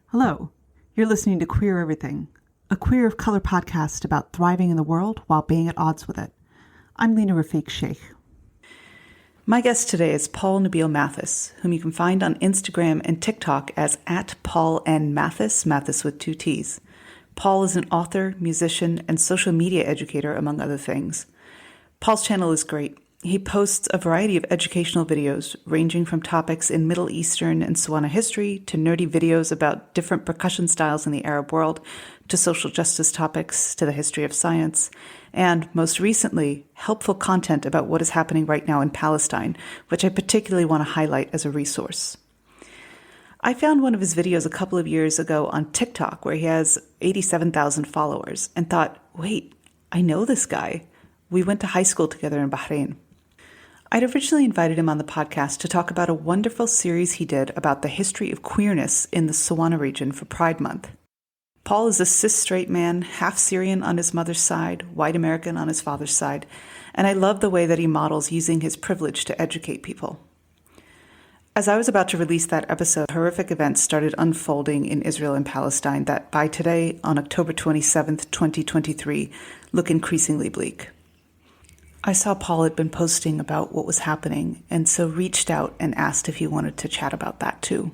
Hello, you're listening to Queer Everything, a queer of color podcast about thriving in the world while being at odds with it. I'm Lena Rafiq Sheikh. My guest today is Paul Nabil Mathis, whom you can find on Instagram and TikTok as @PaulNMathis, Mathis with 2 T's. Paul is an author, musician, and social media educator, among other things. Paul's channel is great. He posts a variety of educational videos ranging from topics in Middle Eastern and SWANA history to nerdy videos about different percussion styles in the Arab world to social justice topics to the history of science, and most recently, helpful content about what is happening right now in Palestine, which I particularly want to highlight as a resource. I found one of his videos a couple of years ago on TikTok where he has 87,000 followers and thought, wait, I know this guy. We went to high school together in Bahrain. I'd originally invited him on the podcast to talk about a wonderful series he did about the history of queerness in the SWANA region for Pride Month. Paul is a cis straight man, half Syrian on his mother's side, white American on his father's side, and I love the way that he models using his privilege to educate people. As I was about to release that episode, horrific events started unfolding in Israel and Palestine that by today, on October 27th, 2023, look increasingly bleak. I saw Paul had been posting about what was happening, and so reached out and asked if he wanted to chat about that too.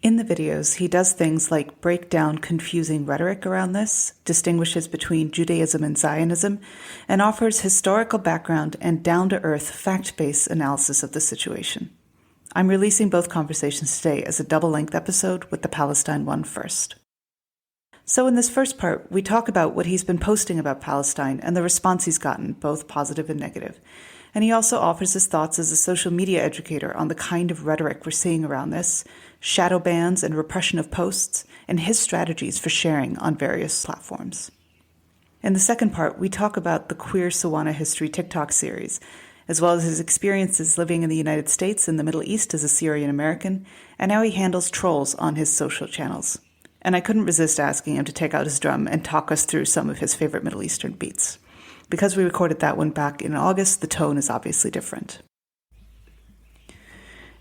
In the videos, he does things like break down confusing rhetoric around this, distinguishes between Judaism and Zionism, and offers historical background and down-to-earth, fact-based analysis of the situation. I'm releasing both conversations today as a double-length episode with the Palestine one first. So in this first part, we talk about what he's been posting about Palestine and the response he's gotten, both positive and negative. And he also offers his thoughts as a social media educator on the kind of rhetoric we're seeing around this, shadow bans and repression of posts, and his strategies for sharing on various platforms. In the second part, we talk about the Queer SWANA History TikTok series, as well as his experiences living in the United States and the Middle East as a Syrian American, and how he handles trolls on his social channels. And I couldn't resist asking him to take out his drum and talk us through some of his favorite Middle Eastern beats. Because we recorded that one back in August, the tone is obviously different.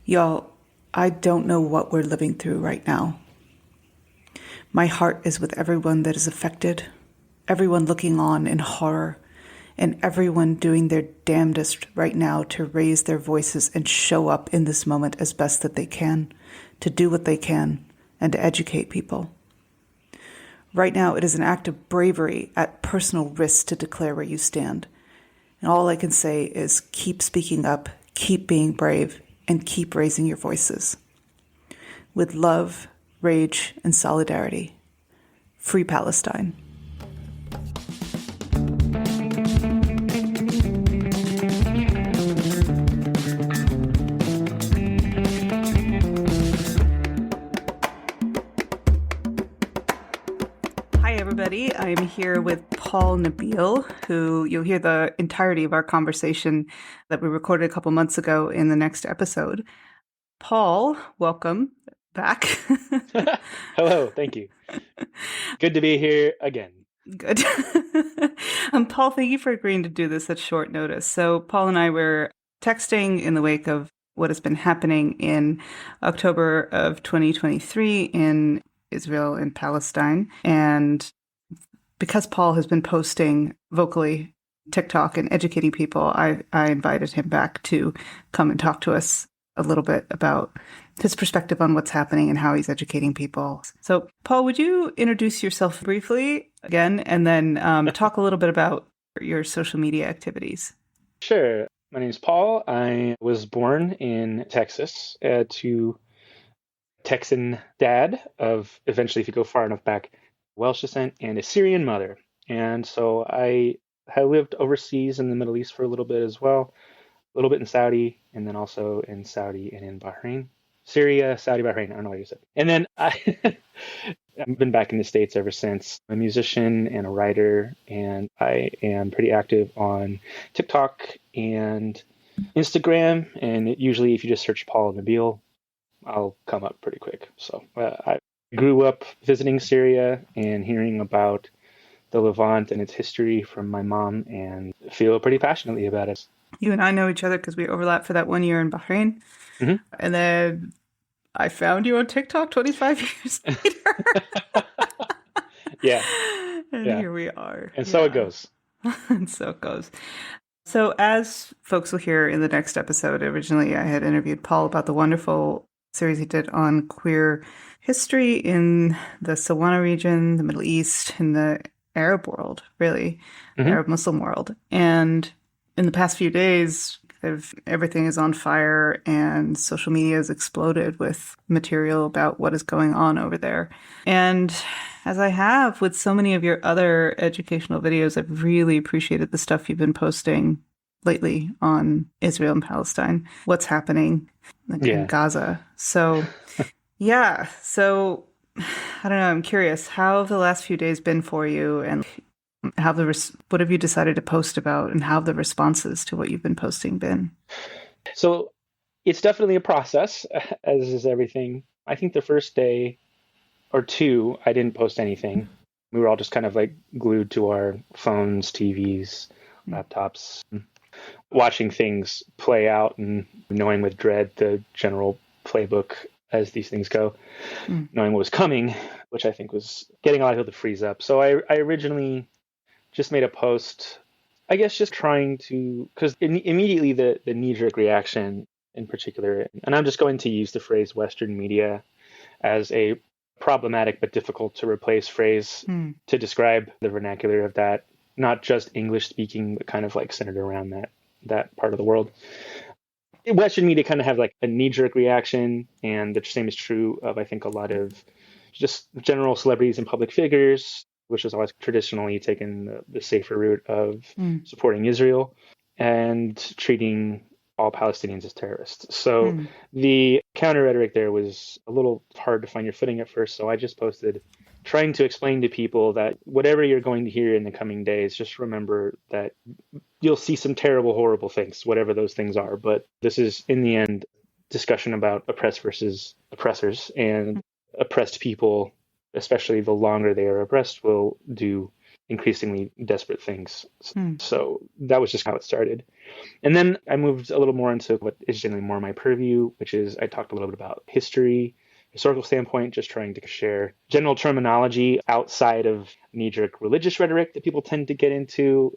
Y'all, I don't know what we're living through right now. My heart is with everyone that is affected, everyone looking on in horror, and everyone doing their damnedest right now to raise their voices and show up in this moment as best that they can, to do what they can, and to educate people. Right now, it is an act of bravery at personal risk to declare where you stand. And all I can say is keep speaking up, keep being brave, and keep raising your voices. With love, rage, and solidarity. Free Palestine. I am here with Paul Nabil, who you'll hear the entirety of our conversation that we recorded a couple months ago in the next episode. Paul, welcome back. Hello, thank you. Good to be here again. Good. Paul, thank you for agreeing to do this at short notice. So Paul and I were texting in the wake of what has been happening in October of 2023 in Israel and Palestine, and because Paul has been posting vocally TikTok and educating people, I invited him back to come and talk to us a little bit about his perspective on what's happening and how he's educating people. So, Paul, would you introduce yourself briefly again, and then talk a little bit about your social media activities? Sure. My name is Paul. I was born in Texas to Texan dad of, eventually, if you go far enough back, Welsh descent and a Syrian mother. And so I lived overseas in the Middle East for a little bit as well, a little bit in Saudi, and then also in Saudi and in Bahrain. Syria, Saudi, Bahrain, I don't know what you said. And then I've been back in the States ever since. I'm a musician and a writer, and I am pretty active on TikTok and Instagram. And usually if you just search Paul Nabil, I'll come up pretty quick. So I grew up visiting Syria and hearing about the Levant and its history from my mom, and feel pretty passionately about it. You and I know each other because we overlapped for that 1 year in Bahrain. Mm-hmm. And then I found you on TikTok 25 years later. Yeah. And Yeah. here we are. And so it Yeah. goes. And so it goes. So, as folks will hear in the next episode, originally I had interviewed Paul about the wonderful series he did on queer history in the SWANA region, the Middle East, in the Arab world, really, Mm-hmm. Arab Muslim world. And in the past few days, everything is on fire and social media has exploded with material about what is going on over there. And as I have with so many of your other educational videos, I've really appreciated the stuff you've been posting lately on Israel and Palestine, what's happening in Gaza. So, yeah. So, I don't know. I'm curious. How have the last few days been for you, and what have you decided to post about, and how have the responses to what you've been posting been? So it's definitely a process, as is everything. I think the first day or two, I didn't post anything. We were all just kind of like glued to our phones, TVs, laptops, watching things play out and knowing with dread the general playbook as these things go, knowing what was coming, which I think was getting a lot of people to freeze up. So I originally just made a post, I guess, just trying to, because immediately the knee-jerk reaction in particular, and I'm just going to use the phrase Western media as a problematic but difficult to replace phrase to describe the vernacular of that, not just English speaking, but kind of like centered around that part of the world. Western media kind of have like a knee-jerk reaction, and the same is true of, I think, a lot of just general celebrities and public figures, which has always traditionally taken the safer route of supporting Israel and treating all Palestinians as terrorists. So the counter rhetoric there was a little hard to find your footing at first. So I just posted trying to explain to people that whatever you're going to hear in the coming days, just remember that you'll see some terrible, horrible things, whatever those things are. But this is, in the end, discussion about oppressed versus oppressors, and oppressed people, especially the longer they are oppressed, will do increasingly desperate things. So that was just how it started. And then I moved a little more into what is generally more my purview, which is I talked a little bit about historical standpoint, just trying to share general terminology outside of knee-jerk religious rhetoric that people tend to get into,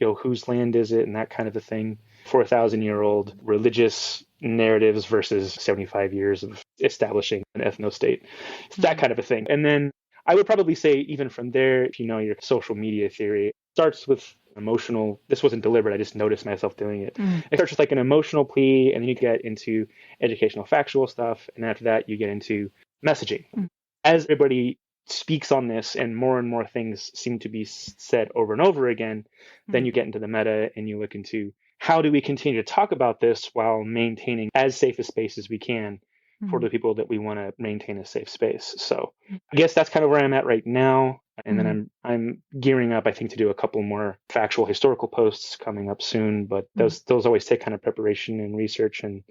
whose land is it and that kind of a thing. 4,000-year-old religious narratives versus 75 years of establishing an ethno-state. It's that kind of a thing. And then I would probably say even from there, if you know your social media theory, it starts with emotional. This wasn't deliberate. I just noticed myself doing it. It starts with like an emotional plea, and then you get into educational factual stuff. And after that, you get into messaging. As everybody speaks on this and more things seem to be said over and over again, then you get into the meta and you look into how do we continue to talk about this while maintaining as safe a space as we can for the people that we want to maintain a safe space. So I guess that's kind of where I'm at right now. And then I'm gearing up, I think, to do a couple more factual historical posts coming up soon. But those always take kind of preparation and research and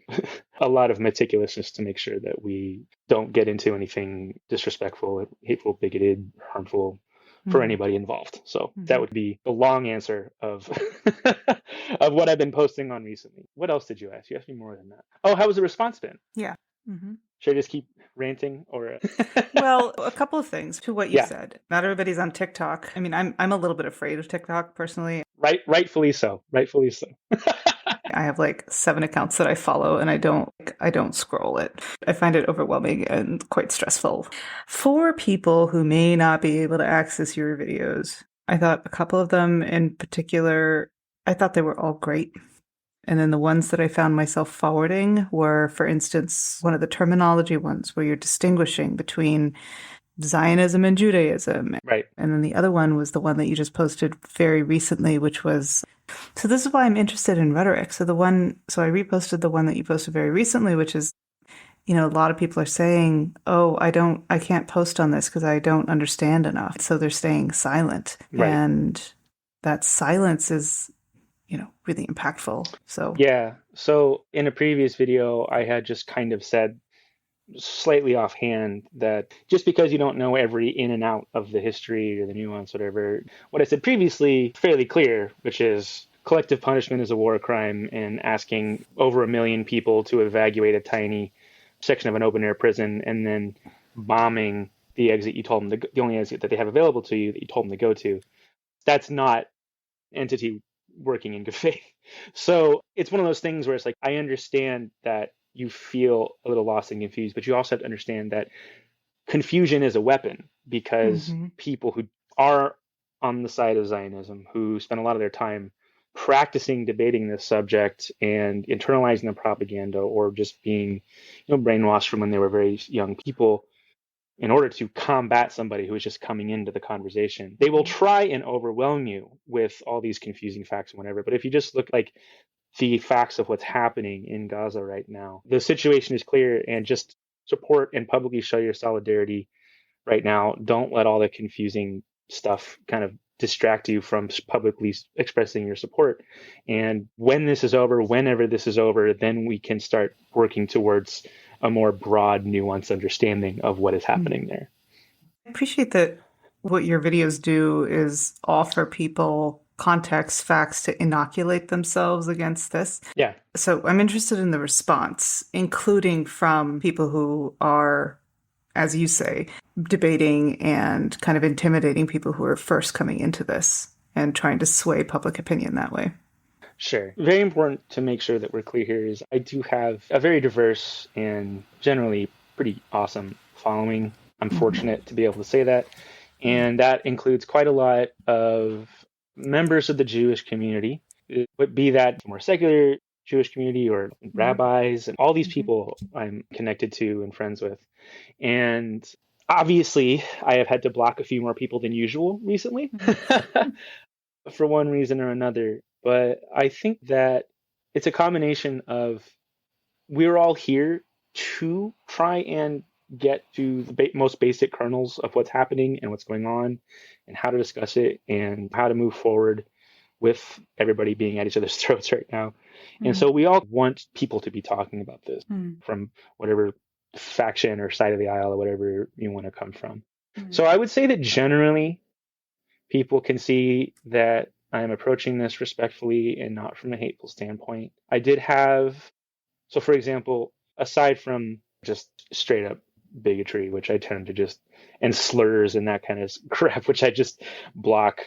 a lot of meticulousness to make sure that we don't get into anything disrespectful, hateful, bigoted, harmful for anybody involved. So that would be the long answer of of what I've been posting on recently. What else did you ask? You asked me more than that. Oh, how has the response been? Yeah. Should I just keep ranting or? Well, a couple of things to what you said. Not everybody's on TikTok. I mean, I'm a little bit afraid of TikTok personally. Rightfully so. Rightfully so. I have like 7 accounts that I follow, and I don't scroll it. I find it overwhelming and quite stressful. For people who may not be able to access your videos, I thought a couple of them in particular, I thought they were all great. And then the ones that I found myself forwarding were, for instance, one of the terminology ones where you're distinguishing between Zionism and Judaism. Right. And then the other one was the one that you just posted very recently, which was, so this is why I'm interested in rhetoric. So I reposted the one that you posted very recently, which is, a lot of people are saying, oh, I can't post on this because I don't understand enough. So they're staying silent. Right. And that silence is, really impactful. So yeah. So in a previous video, I had just kind of said slightly offhand that just because you don't know every in and out of the history or the nuance, whatever, what I said previously, fairly clear, which is collective punishment is a war crime, and asking over 1 million people to evacuate a tiny section of an open air prison and then bombing the exit you told them the only exit that they have available to you that you told them to go to. That's not entity working in good faith. So it's one of those things where it's like, I understand that you feel a little lost and confused, but you also have to understand that confusion is a weapon, because people who are on the side of Zionism, who spend a lot of their time practicing debating this subject and internalizing the propaganda, or just being, brainwashed from when they were very young people, in order to combat somebody who is just coming into the conversation, they will try and overwhelm you with all these confusing facts and whatever. But if you just look like the facts of what's happening in Gaza right now, the situation is clear, and just support and publicly show your solidarity right now. Don't let all the confusing stuff kind of distract you from publicly expressing your support. And when this is over, whenever this is over, then we can start working towards a more broad, nuanced understanding of what is happening there. I appreciate that what your videos do is offer people context, facts to inoculate themselves against this. Yeah. So I'm interested in the response, including from people who are, as you say, debating and kind of intimidating people who are first coming into this and trying to sway public opinion that way. Sure. Very important to make sure that we're clear here is I do have a very diverse and generally pretty awesome following. I'm fortunate to be able to say that. And that includes quite a lot of members of the Jewish community, but be that more secular Jewish community or rabbis, and all these people I'm connected to and friends with. And obviously, I have had to block a few more people than usual recently for one reason or another. But I think that it's a combination of, we're all here to try and get to the most basic kernels of what's happening and what's going on and how to discuss it and how to move forward with everybody being at each other's throats right now. And so we all want people to be talking about this from whatever faction or side of the aisle or whatever you want to come from. So I would say that generally people can see that I'm approaching this respectfully and not from a hateful standpoint. I did have, so for example, aside from just straight up bigotry, which I tend to just, and slurs and that kind of crap, which I just block,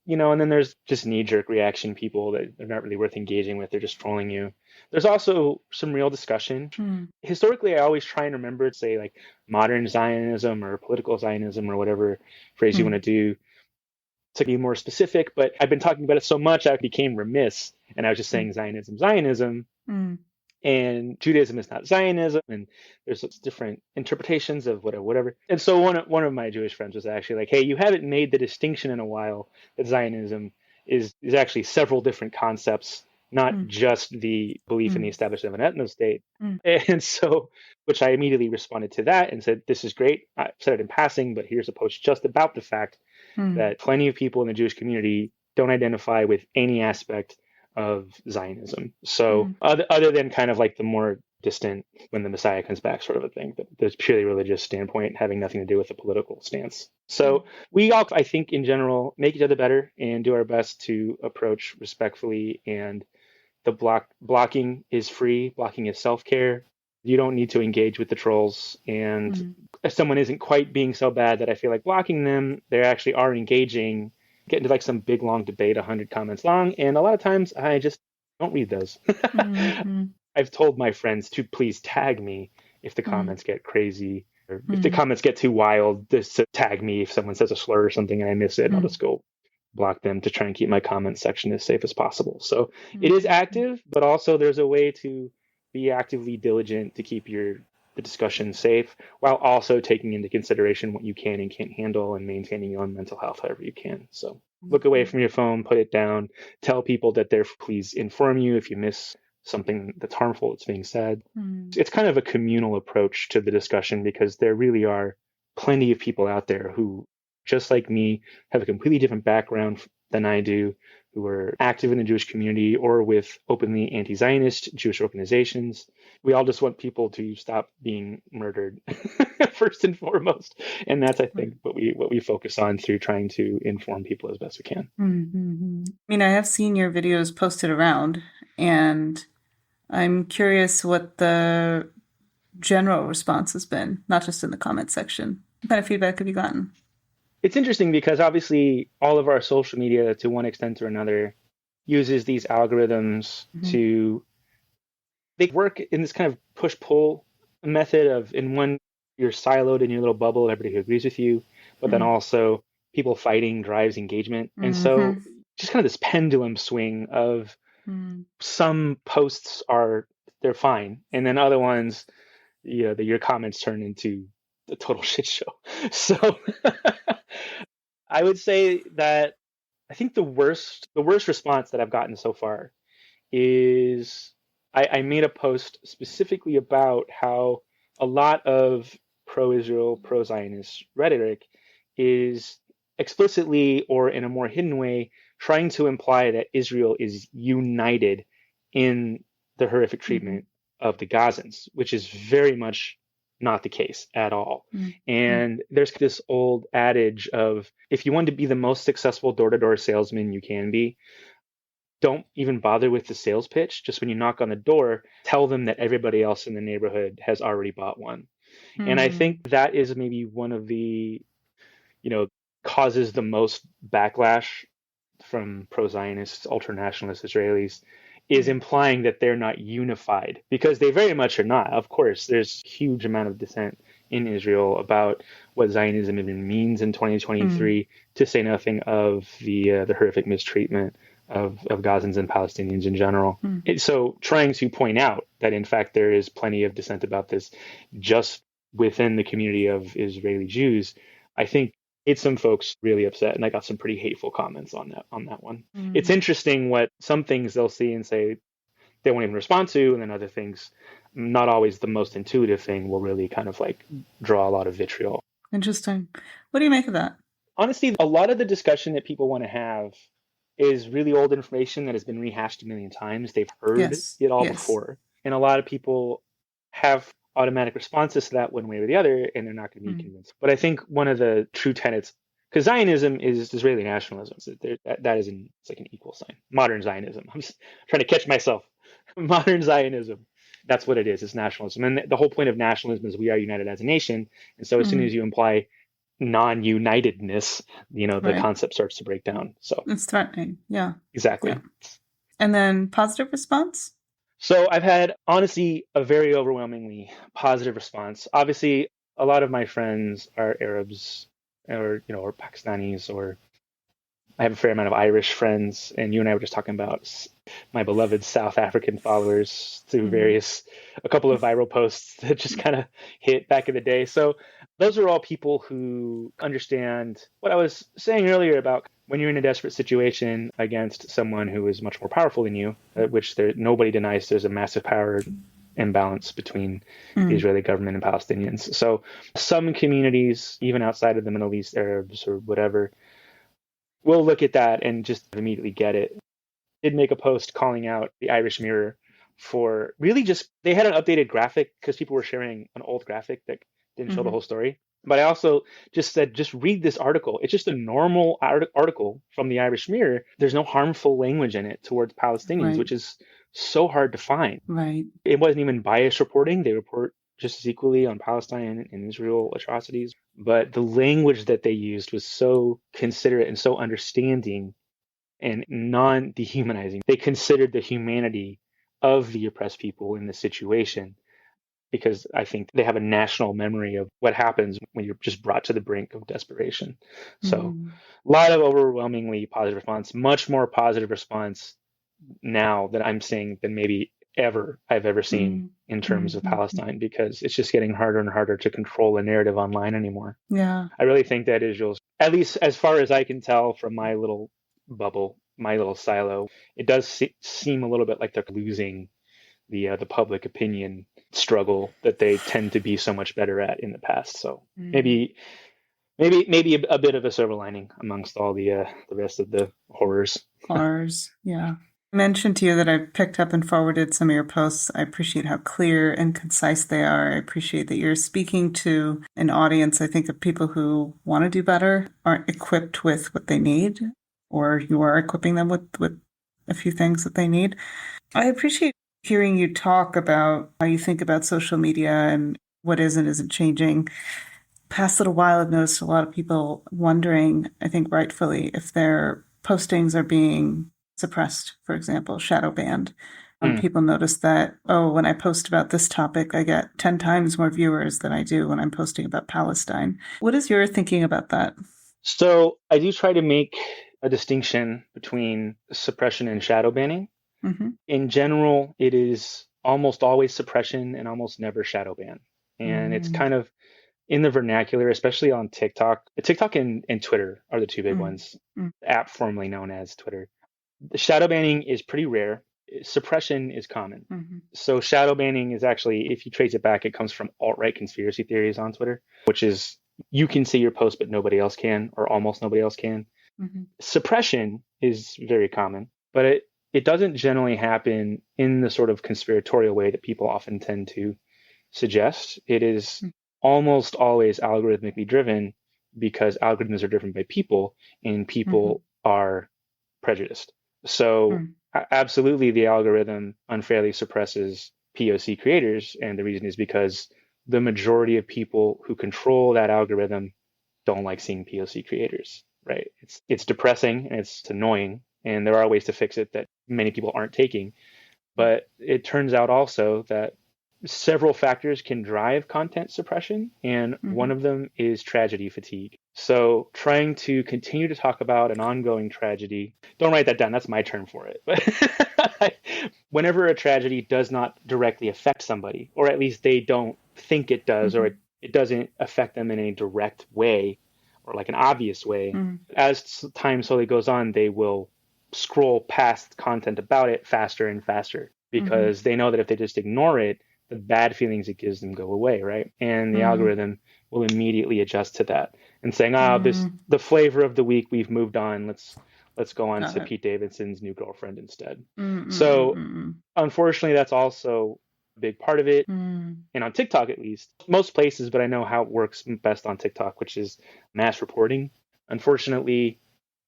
and then there's just knee-jerk reaction people that they're not really worth engaging with. They're just trolling you. There's also some real discussion. Historically, I always try and remember to say like modern Zionism or political Zionism or whatever phrase you want to do to be more specific. But I've been talking about it so much, I became remiss. And I was just saying Zionism. And Judaism is not Zionism, and there's different interpretations of whatever. And so one of my Jewish friends was actually like, "Hey, you haven't made the distinction in a while that Zionism is actually several different concepts, not just the belief in the establishment of an ethno-state." And so, which I immediately responded to that and said, "This is great. I said it in passing, but here's a post just about the fact that plenty of people in the Jewish community don't identify with any aspect of Zionism. So other than kind of like the more distant when the Messiah comes back sort of a thing, but there's purely religious standpoint having nothing to do with the political stance. So we all, I think in general, make each other better and do our best to approach respectfully. And the blocking is free. Blocking is self-care. You don't need to engage with the trolls. And if someone isn't quite being so bad that I feel like blocking them, they actually are engaging, get into like some big long debate, 100 comments long, and a lot of times I just don't read those. I've told my friends to please tag me if the comments get crazy, or if the comments get too wild, just to tag me if someone says a slur or something and I miss it, and I'll just go block them to try and keep my comment section as safe as possible. So it is active, but also there's a way to be actively diligent to keep the discussion safe, while also taking into consideration what you can and can't handle and maintaining your own mental health however you can. So look away from your phone, put it down, tell people that please inform you if you miss something that's harmful that's being said. It's kind of a communal approach to the discussion, because there really are plenty of people out there who, just like me, have a completely different background than I do, who are active in the Jewish community or with openly anti-Zionist Jewish organizations. We all just want people to stop being murdered first and foremost. And that's, I think, what we focus on through trying to inform people as best we can. I mean, I have seen your videos posted around, and I'm curious what the general response has been, not just in the comment section? What kind of feedback have you gotten? It's interesting because obviously all of our social media, to one extent or another, uses these algorithms to they work in this kind of push-pull method of in one you're siloed in your little bubble, everybody who agrees with you, but then also people fighting drives engagement. And so just kind of this pendulum swing of some posts they're fine, and then other ones, your comments turn into a total shit show. So I would say that I think the worst response that I've gotten so far is I made a post specifically about how a lot of pro-Israel, pro-Zionist rhetoric is explicitly or in a more hidden way trying to imply that Israel is united in the horrific treatment of the Gazans, which is very much not the case at all. And there's this old adage of if you want to be the most successful door-to-door salesman you can be, don't even bother with the sales pitch. Just when you knock on the door, tell them that everybody else in the neighborhood has already bought one. And I think that is maybe one of the, causes the most backlash from pro-Zionist, ultra-nationalist Israelis, is implying that they're not unified, because they very much are not. Of course, there's a huge amount of dissent in Israel about what Zionism even means in 2023, to say nothing of the horrific mistreatment of Gazans and Palestinians in general. So trying to point out that, in fact, there is plenty of dissent about this just within the community of Israeli Jews, I think made some folks really upset, and I got some pretty hateful comments on that one. It's interesting what some things they'll see and say they won't even respond to, and then other things, not always the most intuitive thing, will really kind of like draw a lot of vitriol. Interesting. What do you make of that? Honestly, a lot of the discussion that people want to have is really old information that has been rehashed a million times. They've heard it all before. And a lot of people have automatic responses to that one way or the other, and they're not going to be convinced. But I think one of the true tenets, because Zionism is Israeli nationalism, so that is it's like an equal sign. Modern Zionism. I'm just trying to catch myself. Modern Zionism. That's what it is. It's nationalism. And the whole point of nationalism is we are united as a nation. And so as soon as you imply non-unitedness, the concept starts to break down. So it's threatening. Yeah. Exactly. Yeah. And then positive response? So I've had, honestly, a very overwhelmingly positive response. Obviously, a lot of my friends are Arabs or Pakistanis, or I have a fair amount of Irish friends, and you and I were just talking about my beloved South African followers through a couple of viral posts that just kind of hit back in the day. So those are all people who understand what I was saying earlier about when you're in a desperate situation against someone who is much more powerful than you, which nobody denies there's a massive power imbalance between the Israeli government and Palestinians. So some communities, even outside of the Middle East, Arabs or whatever, will look at that and just immediately get it. I did make a post calling out the Irish Mirror for really they had an updated graphic because people were sharing an old graphic that didn't show the whole story. But I also just said, just read this article. It's just a normal article from the Irish Mirror. There's no harmful language in it towards Palestinians, which is so hard to find. Right. It wasn't even biased reporting. They report just as equally on Palestine and Israel atrocities. But the language that they used was so considerate and so understanding and non-dehumanizing. They considered the humanity of the oppressed people in this situation, because I think they have a national memory of what happens when you're just brought to the brink of desperation. So a lot of overwhelmingly positive response, much more positive response now that I'm seeing than maybe I've ever seen in terms of Palestine, because it's just getting harder and harder to control the narrative online anymore. Yeah. I really think that Israel's, at least as far as I can tell from my little bubble, my little silo, it does seem a little bit like they're losing the public opinion struggle that they tend to be so much better at in the past. So maybe a bit of a silver lining amongst all the rest of the horrors. Yeah. I mentioned to you that I picked up and forwarded some of your posts. I appreciate how clear and concise they are. I appreciate that you're speaking to an audience, I think, of people who want to do better, aren't equipped with what they need, or you are equipping them with a few things that they need. I appreciate Hearing you talk about how you think about social media and what is and isn't changing, past little while, I've noticed a lot of people wondering, I think rightfully, if their postings are being suppressed, for example, shadow banned. Mm. People notice that, oh, when I post about this topic, I get 10 times more viewers than I do when I'm posting about Palestine. What is your thinking about that? So I do try to make a distinction between suppression and shadow banning. Mm-hmm. In general, it is almost always suppression and almost never shadow ban. And it's Mm-hmm. kind of in the vernacular, especially on TikTok. TikTok and Twitter are the two big ones, the app formerly known as Twitter. The shadow banning is pretty rare. Suppression is common. Mm-hmm. So shadow banning is actually, if you trace it back, it comes from alt-right conspiracy theories on Twitter, which is you can see your post, but nobody else can, or almost nobody else can. Mm-hmm. Suppression is very common, but it doesn't generally happen in the sort of conspiratorial way that people often tend to suggest. It is almost always algorithmically driven because algorithms are driven by people and people are prejudiced. So absolutely the algorithm unfairly suppresses POC creators. And the reason is because the majority of people who control that algorithm don't like seeing POC creators, right? It's depressing and it's annoying. And there are ways to fix it that many people aren't taking. But it turns out also that several factors can drive content suppression, and one of them is tragedy fatigue. So, trying to continue to talk about an ongoing tragedy, don't write that down, that's my term for it. But whenever a tragedy does not directly affect somebody, or at least they don't think it does, or it doesn't affect them in a direct way, or like an obvious way, as time slowly goes on, they will scroll past content about it faster and faster because they know that if they just ignore it, the bad feelings it gives them go away, right? And the algorithm will immediately adjust to that and saying, this the flavor of the week, we've moved on. Let's go on to Pete Davidson's new girlfriend instead. So unfortunately, that's also a big part of it. And on TikTok, at least, most places, but I know how it works best on TikTok, which is mass reporting. Unfortunately,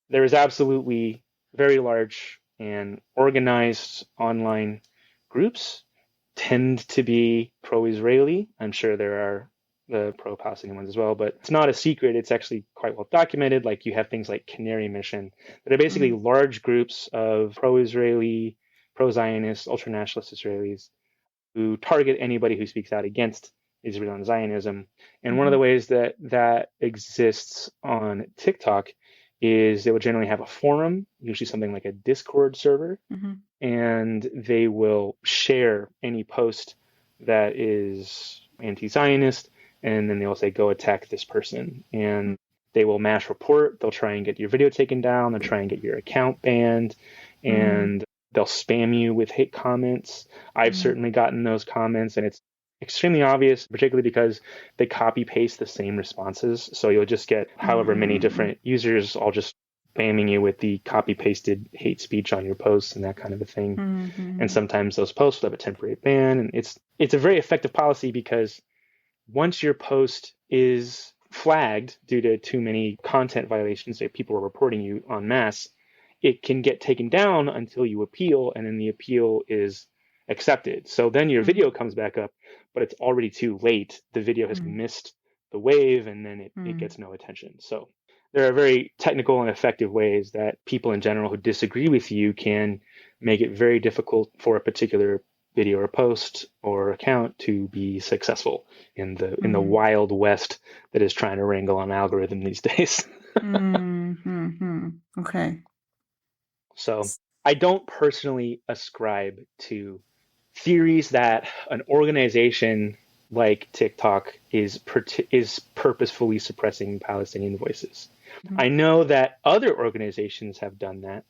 there is absolutely very large and organized online groups tend to be pro-Israeli. I'm sure there are the pro-Palestinian ones as well, but it's not a secret. It's actually quite well documented. Like you have things like Canary Mission that are basically large groups of pro-Israeli, pro-Zionist, ultra-nationalist Israelis who target anybody who speaks out against Israel and Zionism. And one of the ways that that exists on TikTok is they will generally have a forum, usually something like a Discord server, and they will share any post that is anti-Zionist, and then they'll say, go attack this person. And they will mass report. They'll try and get your video taken down. They'll try and get your account banned. And they'll spam you with hate comments. I've certainly gotten those comments, and it's extremely obvious, particularly because they copy paste the same responses. So you'll just get however many different users all just spamming you with the copy pasted hate speech on your posts and that kind of a thing. And sometimes those posts will have a temporary ban. And it's a very effective policy because once your post is flagged due to too many content violations that people are reporting you en masse, it can get taken down until you appeal, and then the appeal is accepted. So then your video comes back up, but it's already too late. The video has missed the wave, and then it gets no attention. So there are very technical and effective ways that people in general who disagree with you can make it very difficult for a particular video or post or account to be successful in the wild west that is trying to wrangle an algorithm these days. Okay. So I don't personally ascribe to theories that an organization like TikTok is purposefully suppressing Palestinian voices. I know that other organizations have done that.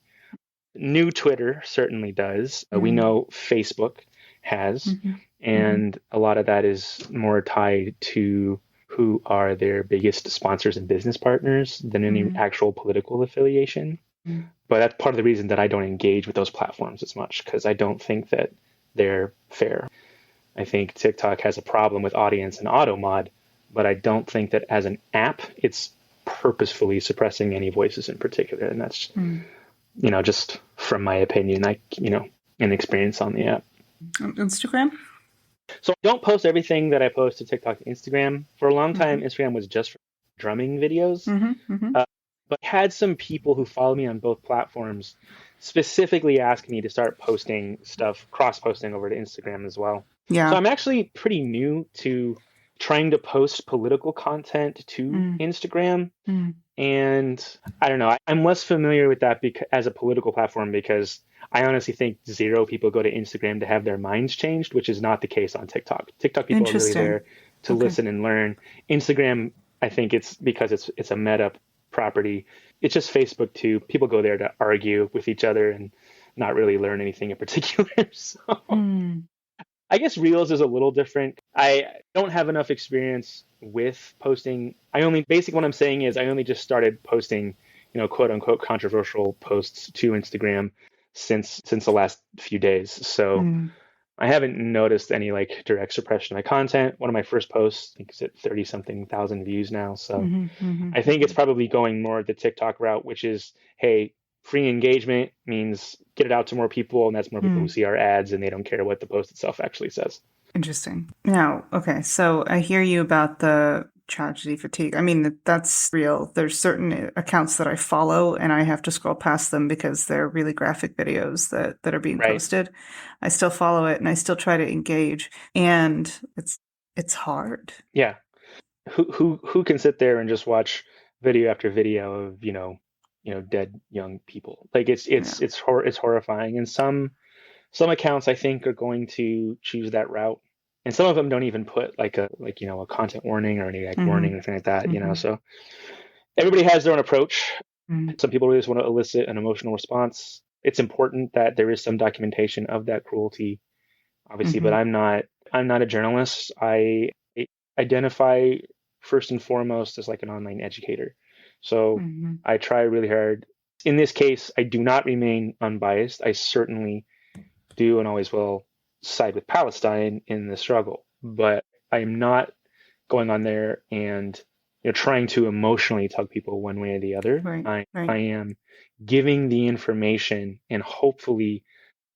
New Twitter certainly does. We know Facebook has, and a lot of that is more tied to who are their biggest sponsors and business partners than any actual political affiliation. But that's part of the reason that I don't engage with those platforms as much, because I don't think that they're fair. I think TikTok has a problem with audience and auto mod, but I don't think that as an app, it's purposefully suppressing any voices in particular. And that's, just from my opinion, and experience on the app. On Instagram? So I don't post everything that I post to TikTok and Instagram. For a long time, Mm-hmm. Instagram was just for drumming videos. Mm-hmm. Mm-hmm. Uh, but I had some people who follow me on both platforms specifically ask me to start posting stuff, cross posting over to Instagram as well. So Yeah. I'm actually pretty new to trying to post political content to Mm. Instagram. Mm. And I don't know, I'm less familiar with that as a political platform because I honestly think zero people go to Instagram to have their minds changed, which is not the case on TikTok. TikTok people are really Interesting. there to Okay. listen and learn. Instagram, I think it's because it's a meta property. It's just Facebook too. People go there to argue with each other and not really learn anything in particular. So Mm. I guess Reels is a little different. I don't have enough experience with posting. Basically what I'm saying is I only just started posting, quote unquote controversial posts to Instagram since the last few days. So Mm. I haven't noticed any like direct suppression of my content. One of my first posts, I think it's at 30 something thousand views now. So Mm-hmm. Mm-hmm. I think it's probably going more the TikTok route, which is, hey, free engagement means get it out to more people, and that's more people who Mm. see our ads and they don't care what the post itself actually says. Interesting. Now, okay, so I hear you about the tragedy fatigue. I mean, that's real. There's certain accounts that I follow and I have to scroll past them because they're really graphic videos that are being Right. posted. I still follow it and I still try to engage, and it's hard. Yeah. Who can sit there and just watch video after video of, dead young people? Like Yeah. it's horrifying. And some accounts I think are going to choose that route. And some of them don't even put a content warning or any like warning or Mm-hmm. anything like that, Mm-hmm. So everybody has their own approach. Mm-hmm. Some people really just want to elicit an emotional response. It's important that there is some documentation of that cruelty, obviously, but Mm-hmm. I'm not a journalist. I identify first and foremost as like an online educator. So Mm-hmm. I try really hard. In this case, I do not remain unbiased. I certainly do and always will side with Palestine in the struggle, but I am not going on there and trying to emotionally tug people one way or the other. Right. I Right. am giving the information and hopefully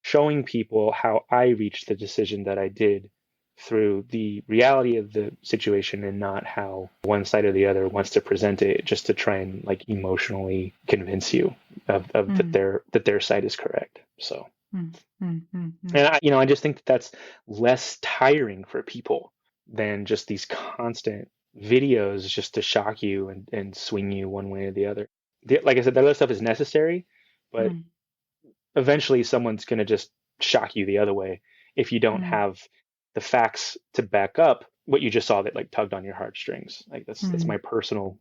showing people how I reached the decision that I did through the reality of the situation and not how one side or the other wants to present it just to try and like emotionally convince you of Mm. that their side is correct. So Mm. Mm. Mm. Mm. and I just think that that's less tiring for people than just these constant videos just to shock you and swing you one way or the other. Like I said, that other stuff is necessary, but Mm. eventually someone's going to just shock you the other way if you don't Mm. have the facts to back up what you just saw that like tugged on your heartstrings. Like that's Mm. my personal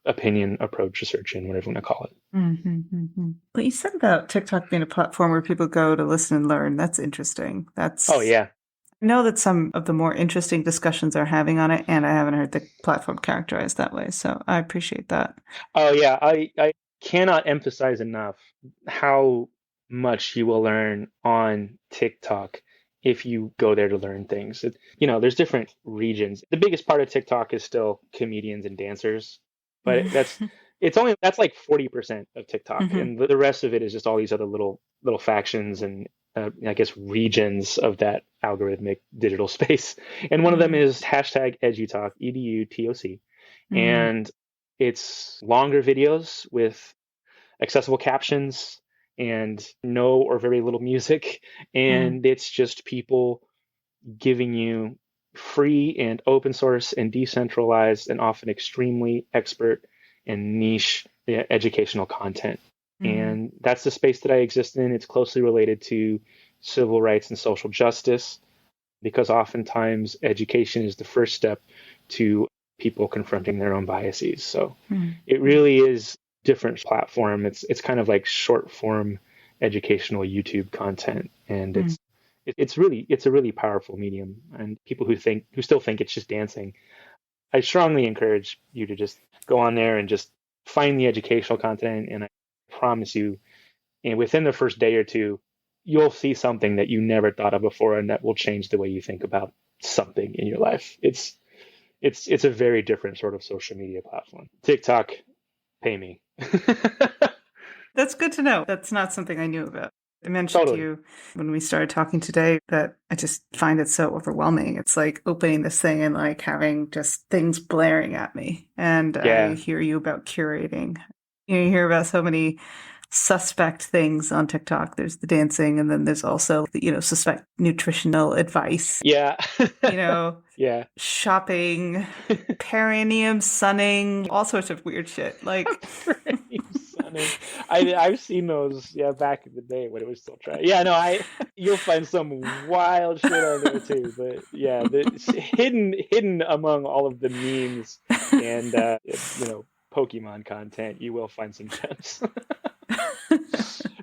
opinion, approach, research, whatever you want to call it. Mm-hmm. Mm-hmm. What you said about TikTok being a platform where people go to listen and learn, that's interesting. Oh That's yeah. I know that some of the more interesting discussions are having on it, and I haven't heard the platform characterized that way, so I appreciate that. Oh yeah. I cannot emphasize enough how much you will learn on TikTok if you go there to learn things. There's different regions. The biggest part of TikTok is still comedians and dancers, but that's like 40% of TikTok, Mm-hmm. and the rest of it is just all these other little factions and I guess regions of that algorithmic digital space. And one of them Mm-hmm. is hashtag EduTalk, EDUTOC, Mm-hmm. and it's longer videos with accessible captions and no or very little music. Mm-hmm. And it's just people giving you free and open source and decentralized and often extremely expert and niche educational content. Mm-hmm. And that's the space that I exist in. It's closely related to civil rights and social justice because oftentimes education is the first step to people confronting their own biases. So it Mm-hmm. really is different platform. It's kind of like short form educational YouTube content, and it's a really powerful medium. And people who still think it's just dancing, I strongly encourage you to just go on there and just find the educational content. And I promise you, and within the first day or two, you'll see something that you never thought of before, and that will change the way you think about something in your life. It's a very different sort of social media platform. TikTok, pay me. That's good to know. That's not something I knew about. I mentioned to Totally. you when we started talking today that I just find it so overwhelming. It's like opening this thing and like having just things blaring at me. And I Yeah. hear you about curating. You hear about so many suspect things on TikTok. There's the dancing, and then there's also the, suspect nutritional advice, Yeah. you know, Yeah. shopping, perineum sunning, all sorts of weird shit. Like, Frame sunning. I've seen those, yeah, back in the day when it was still trying. Yeah, no, you'll find some wild shit on there too. But yeah, it's hidden among all of the memes and Pokemon content, you will find some gems.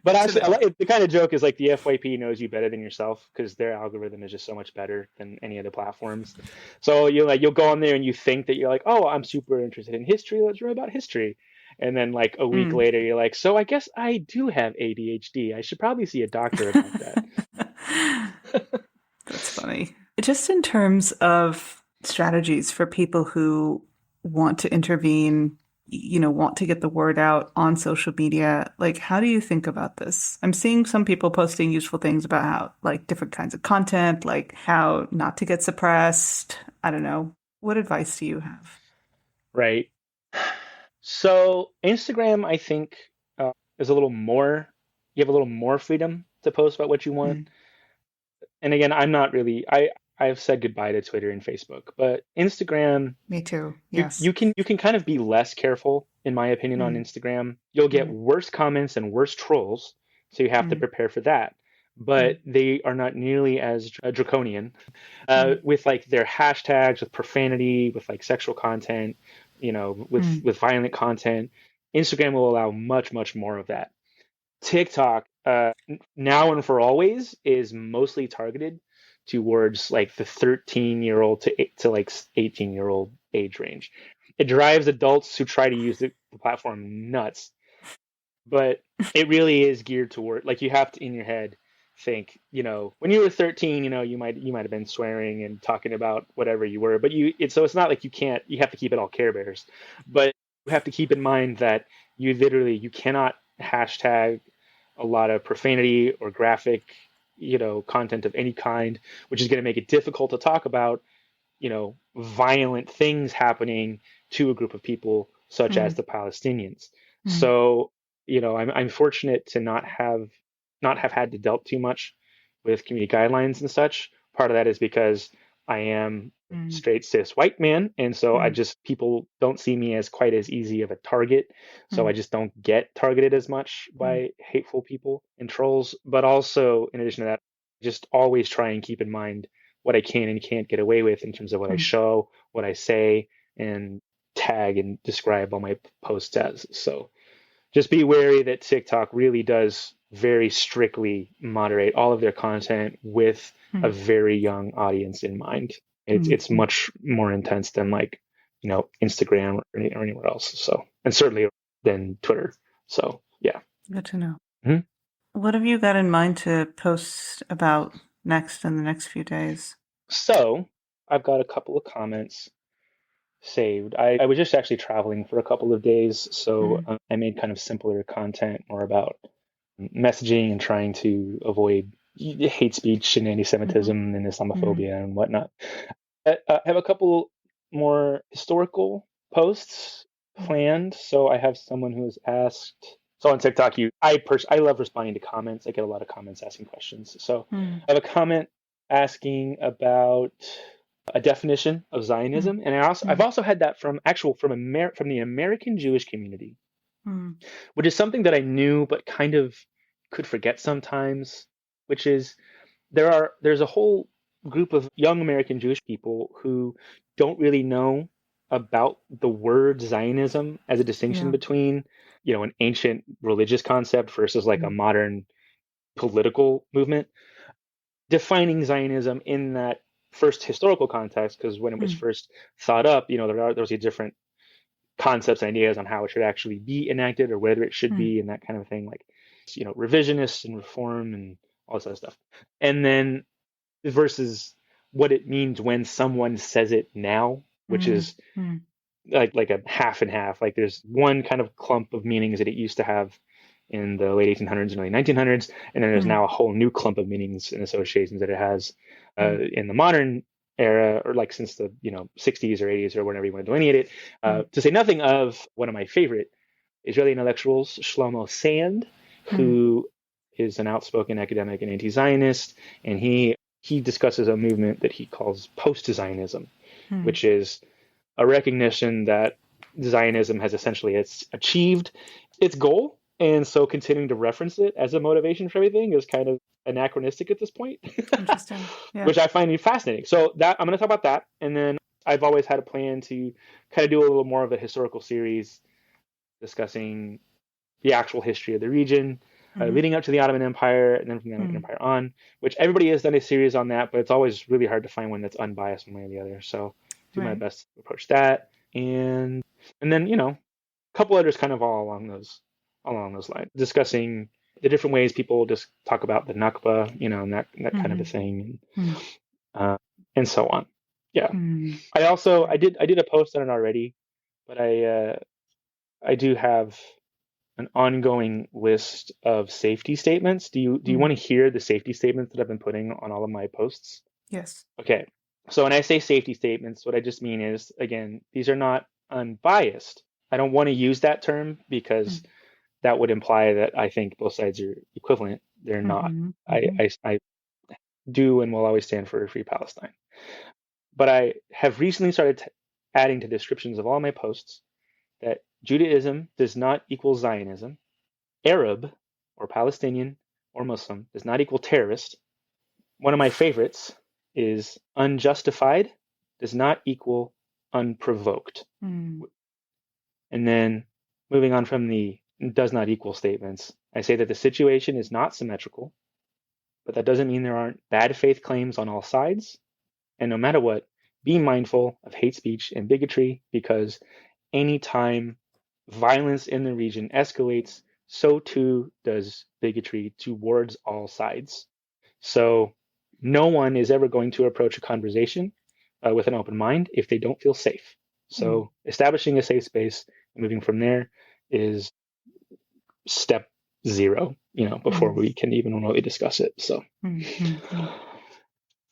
But to actually, know. the kind of joke is like the FYP knows you better than yourself because their algorithm is just so much better than any other platforms. So you'll go on there and you think that you're like, oh, I'm super interested in history. Let's learn about history. And then like a week Mm. later, you're like, so I guess I do have ADHD. I should probably see a doctor about that. That's funny. Just in terms of strategies for people who want to intervene, want to get the word out on social media, like, how do you think about this? I'm seeing some people posting useful things about how, like, different kinds of content, like how not to get suppressed. I don't know. What advice do you have? Right. So Instagram, I think, is a little more. You have a little more freedom to post about what you want. Mm, And again, I'm not really. I've said goodbye to Twitter and Facebook, but Instagram, me too. you Yes. you can kind of be less careful, in my opinion, on Mm, Instagram. You'll get mm, worse comments and worse trolls, so you have to mm, prepare for that. mm, But they are not nearly as draconian mm, with like their hashtags, with profanity, with like sexual content, mm, with violent content. Instagram will allow much, much more of that. TikTok, now and for always, is mostly targeted towards like the 13-year-old to like 18-year-old age range. It drives adults who try to use the platform nuts, but it really is geared toward like you have to in your head think, when you were 13, you might have been swearing and talking about whatever you were, but it's not like you have to keep it all Care Bears, but you have to keep in mind that you cannot hashtag a lot of profanity or graphic, content of any kind, which is going to make it difficult to talk about, violent things happening to a group of people, such as mm, the Palestinians. mm, So, I'm fortunate to not have had to dealt too much with community guidelines and such. Part of that is because I am a mm, straight cis white man, and so mm, people don't see me as quite as easy of a target. So I mm, just don't get targeted as much mm, by hateful people and trolls. But also, in addition to that, just always try and keep in mind what I can and can't get away with in terms of what I mm, show, what I say, and tag and describe all my posts as. So just be wary that TikTok really does very strictly moderate all of their content with a mm, very young audience in mind. It's mm. it's much more intense than like Instagram or anywhere else. So, and certainly than Twitter. So yeah. Good to know. Mhm. What have you got in mind to post about next in the next few days? So I've got a couple of comments saved. I was just actually traveling for a couple of days, so Mm, I made kind of simpler content more about messaging and trying to avoid hate speech and mhm, anti-Semitism and mm, Islamophobia and whatnot. I have a couple more historical posts mm, planned. So I have someone who has asked. So on TikTok, I love responding to comments. I get a lot of comments asking questions. So mm, I have a comment asking about a definition of mm, Zionism, and I've mm, also had that from the American Jewish community, mm. which is something that I knew but kind of could forget sometimes, which is there's a whole group of young American Jewish people who don't really know about the word Zionism as a distinction Yeah. between, an ancient religious concept versus like a Mm, modern political movement. Defining Zionism in that first historical context, because when it was mm, first thought up, there was a different concepts and ideas on how it should actually be enacted or whether it should mm, be and that kind of thing, like revisionists and reform and all this other stuff. And then versus what it means when someone says it now, which mm, is mm, like a half and half. Like there's one kind of clump of meanings that it used to have in the late 1800s and early 1900s. And then there's now a whole new clump of meanings and associations that it has in the modern era, or like since the 60s or 80s or whenever you want to delineate it. To say nothing of one of my favorite Israeli intellectuals, Shlomo Sand, who is an outspoken academic and anti-Zionist, and he discusses a movement that he calls post-Zionism, which is a recognition that Zionism has essentially achieved its goal, and so continuing to reference it as a motivation for everything is kind of anachronistic at this point. Interesting. Yeah. Which I find fascinating. So that I'm going to talk about that, and then I've always had a plan to kind of do a little more of a historical series discussing the actual history of the region, leading up to the Ottoman Empire, and then from the Ottoman Empire on, which everybody has done a series on that, but it's always really hard to find one that's unbiased one way or the other. So do my best to approach that, and then a couple others kind of all along those lines, discussing the different ways people just talk about the Nakba, and that kind of a thing, and so on. Yeah. I did a post on it already, but I do have an ongoing list of safety statements. Do you want to hear the safety statements that I've been putting on all of my posts? Yes. Okay. So when I say safety statements, what I just mean is, again, these are not unbiased. I don't want to use that term because that would imply that I think both sides are equivalent. They're not. I do and will always stand for a free Palestine. But I have recently started adding to descriptions of all my posts that Judaism does not equal Zionism. Arab or Palestinian or Muslim does not equal terrorist. One of my favorites is unjustified does not equal unprovoked. And then moving on from the does not equal statements, I say that the situation is not symmetrical, but that doesn't mean there aren't bad faith claims on all sides. And no matter what, be mindful of hate speech and bigotry, because anytime violence in the region escalates, so too does bigotry towards all sides. So no one is ever going to approach a conversation with an open mind if they don't feel safe. So establishing a safe space and moving from there is step 0, before we can even remotely discuss it. So,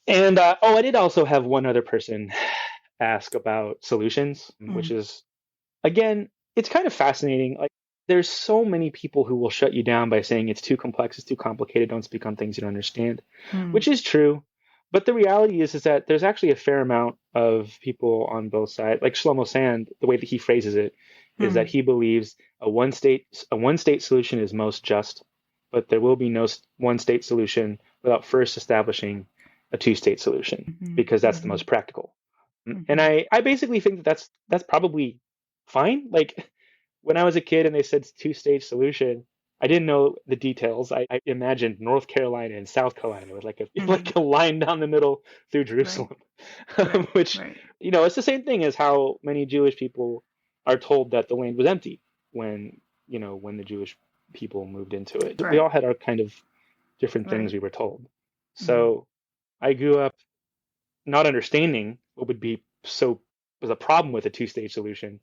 and I did also have one other person ask about solutions, which is, again, it's kind of fascinating. Like, there's so many people who will shut you down by saying it's too complex, it's too complicated, don't speak on things you don't understand, which is true. But the reality is that there's actually a fair amount of people on both sides. Like Shlomo Sand, the way that he phrases it is that he believes a one state solution is most just, but there will be no one state solution without first establishing a 2-state solution, because that's the most practical. And I basically think that that's probably fine. Like, when I was a kid and they said 2-state solution, I didn't know the details. I imagined North Carolina and South Carolina with like a line down the middle through Jerusalem, which it's the same thing as how many Jewish people are told that the land was empty when the Jewish people moved into it. We all had our kind of different things we were told. So I grew up not understanding what was a problem with a 2-state solution.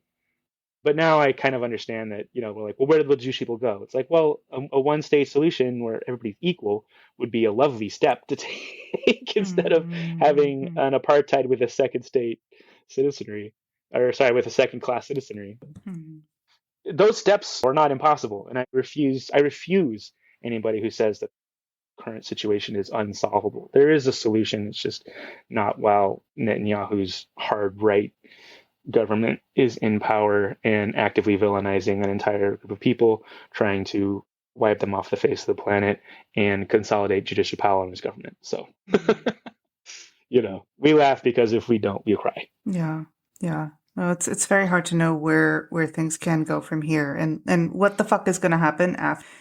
But now I kind of understand that, we're like, well, where did the Jewish people go? It's like, well, a 1-state solution where everybody's equal would be a lovely step to take instead of having an apartheid with a second-state citizenry, with a second-class citizenry. Those steps are not impossible, and I refuse anybody who says that the current situation is unsolvable. There is a solution. It's just not while Netanyahu's hard right government is in power and actively villainizing an entire group of people, trying to wipe them off the face of the planet and consolidate judicial power in his government. So, we laugh because if we don't, we cry. Yeah. No, it's very hard to know where things can go from here, and what the fuck is going to happen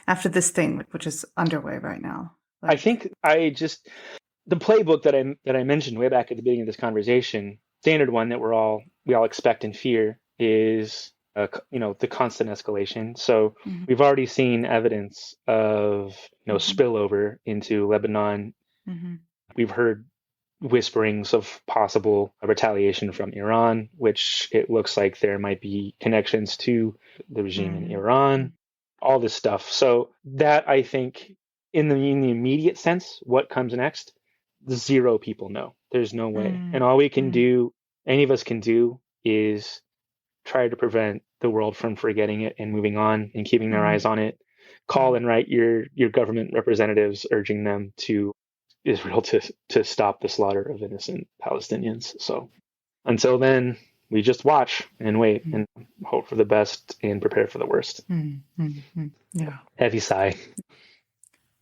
after this thing, which is underway right now. I think the playbook that I mentioned way back at the beginning of this conversation, standard one that we all expect and fear, is the constant escalation. So we've already seen evidence of spillover into Lebanon. We've heard whisperings of possible retaliation from Iran, which it looks like there might be connections to the regime in Iran. all this stuff. So that, I think, in the immediate sense, what comes next, zero people know. There's no way. And all we can do, any of us can do, is try to prevent the world from forgetting it and moving on and keeping their eyes on it. Call and write your government representatives, urging them to Israel to stop the slaughter of innocent Palestinians. So until then, we just watch and wait and hope for the best and prepare for the worst. Yeah. Heavy sigh.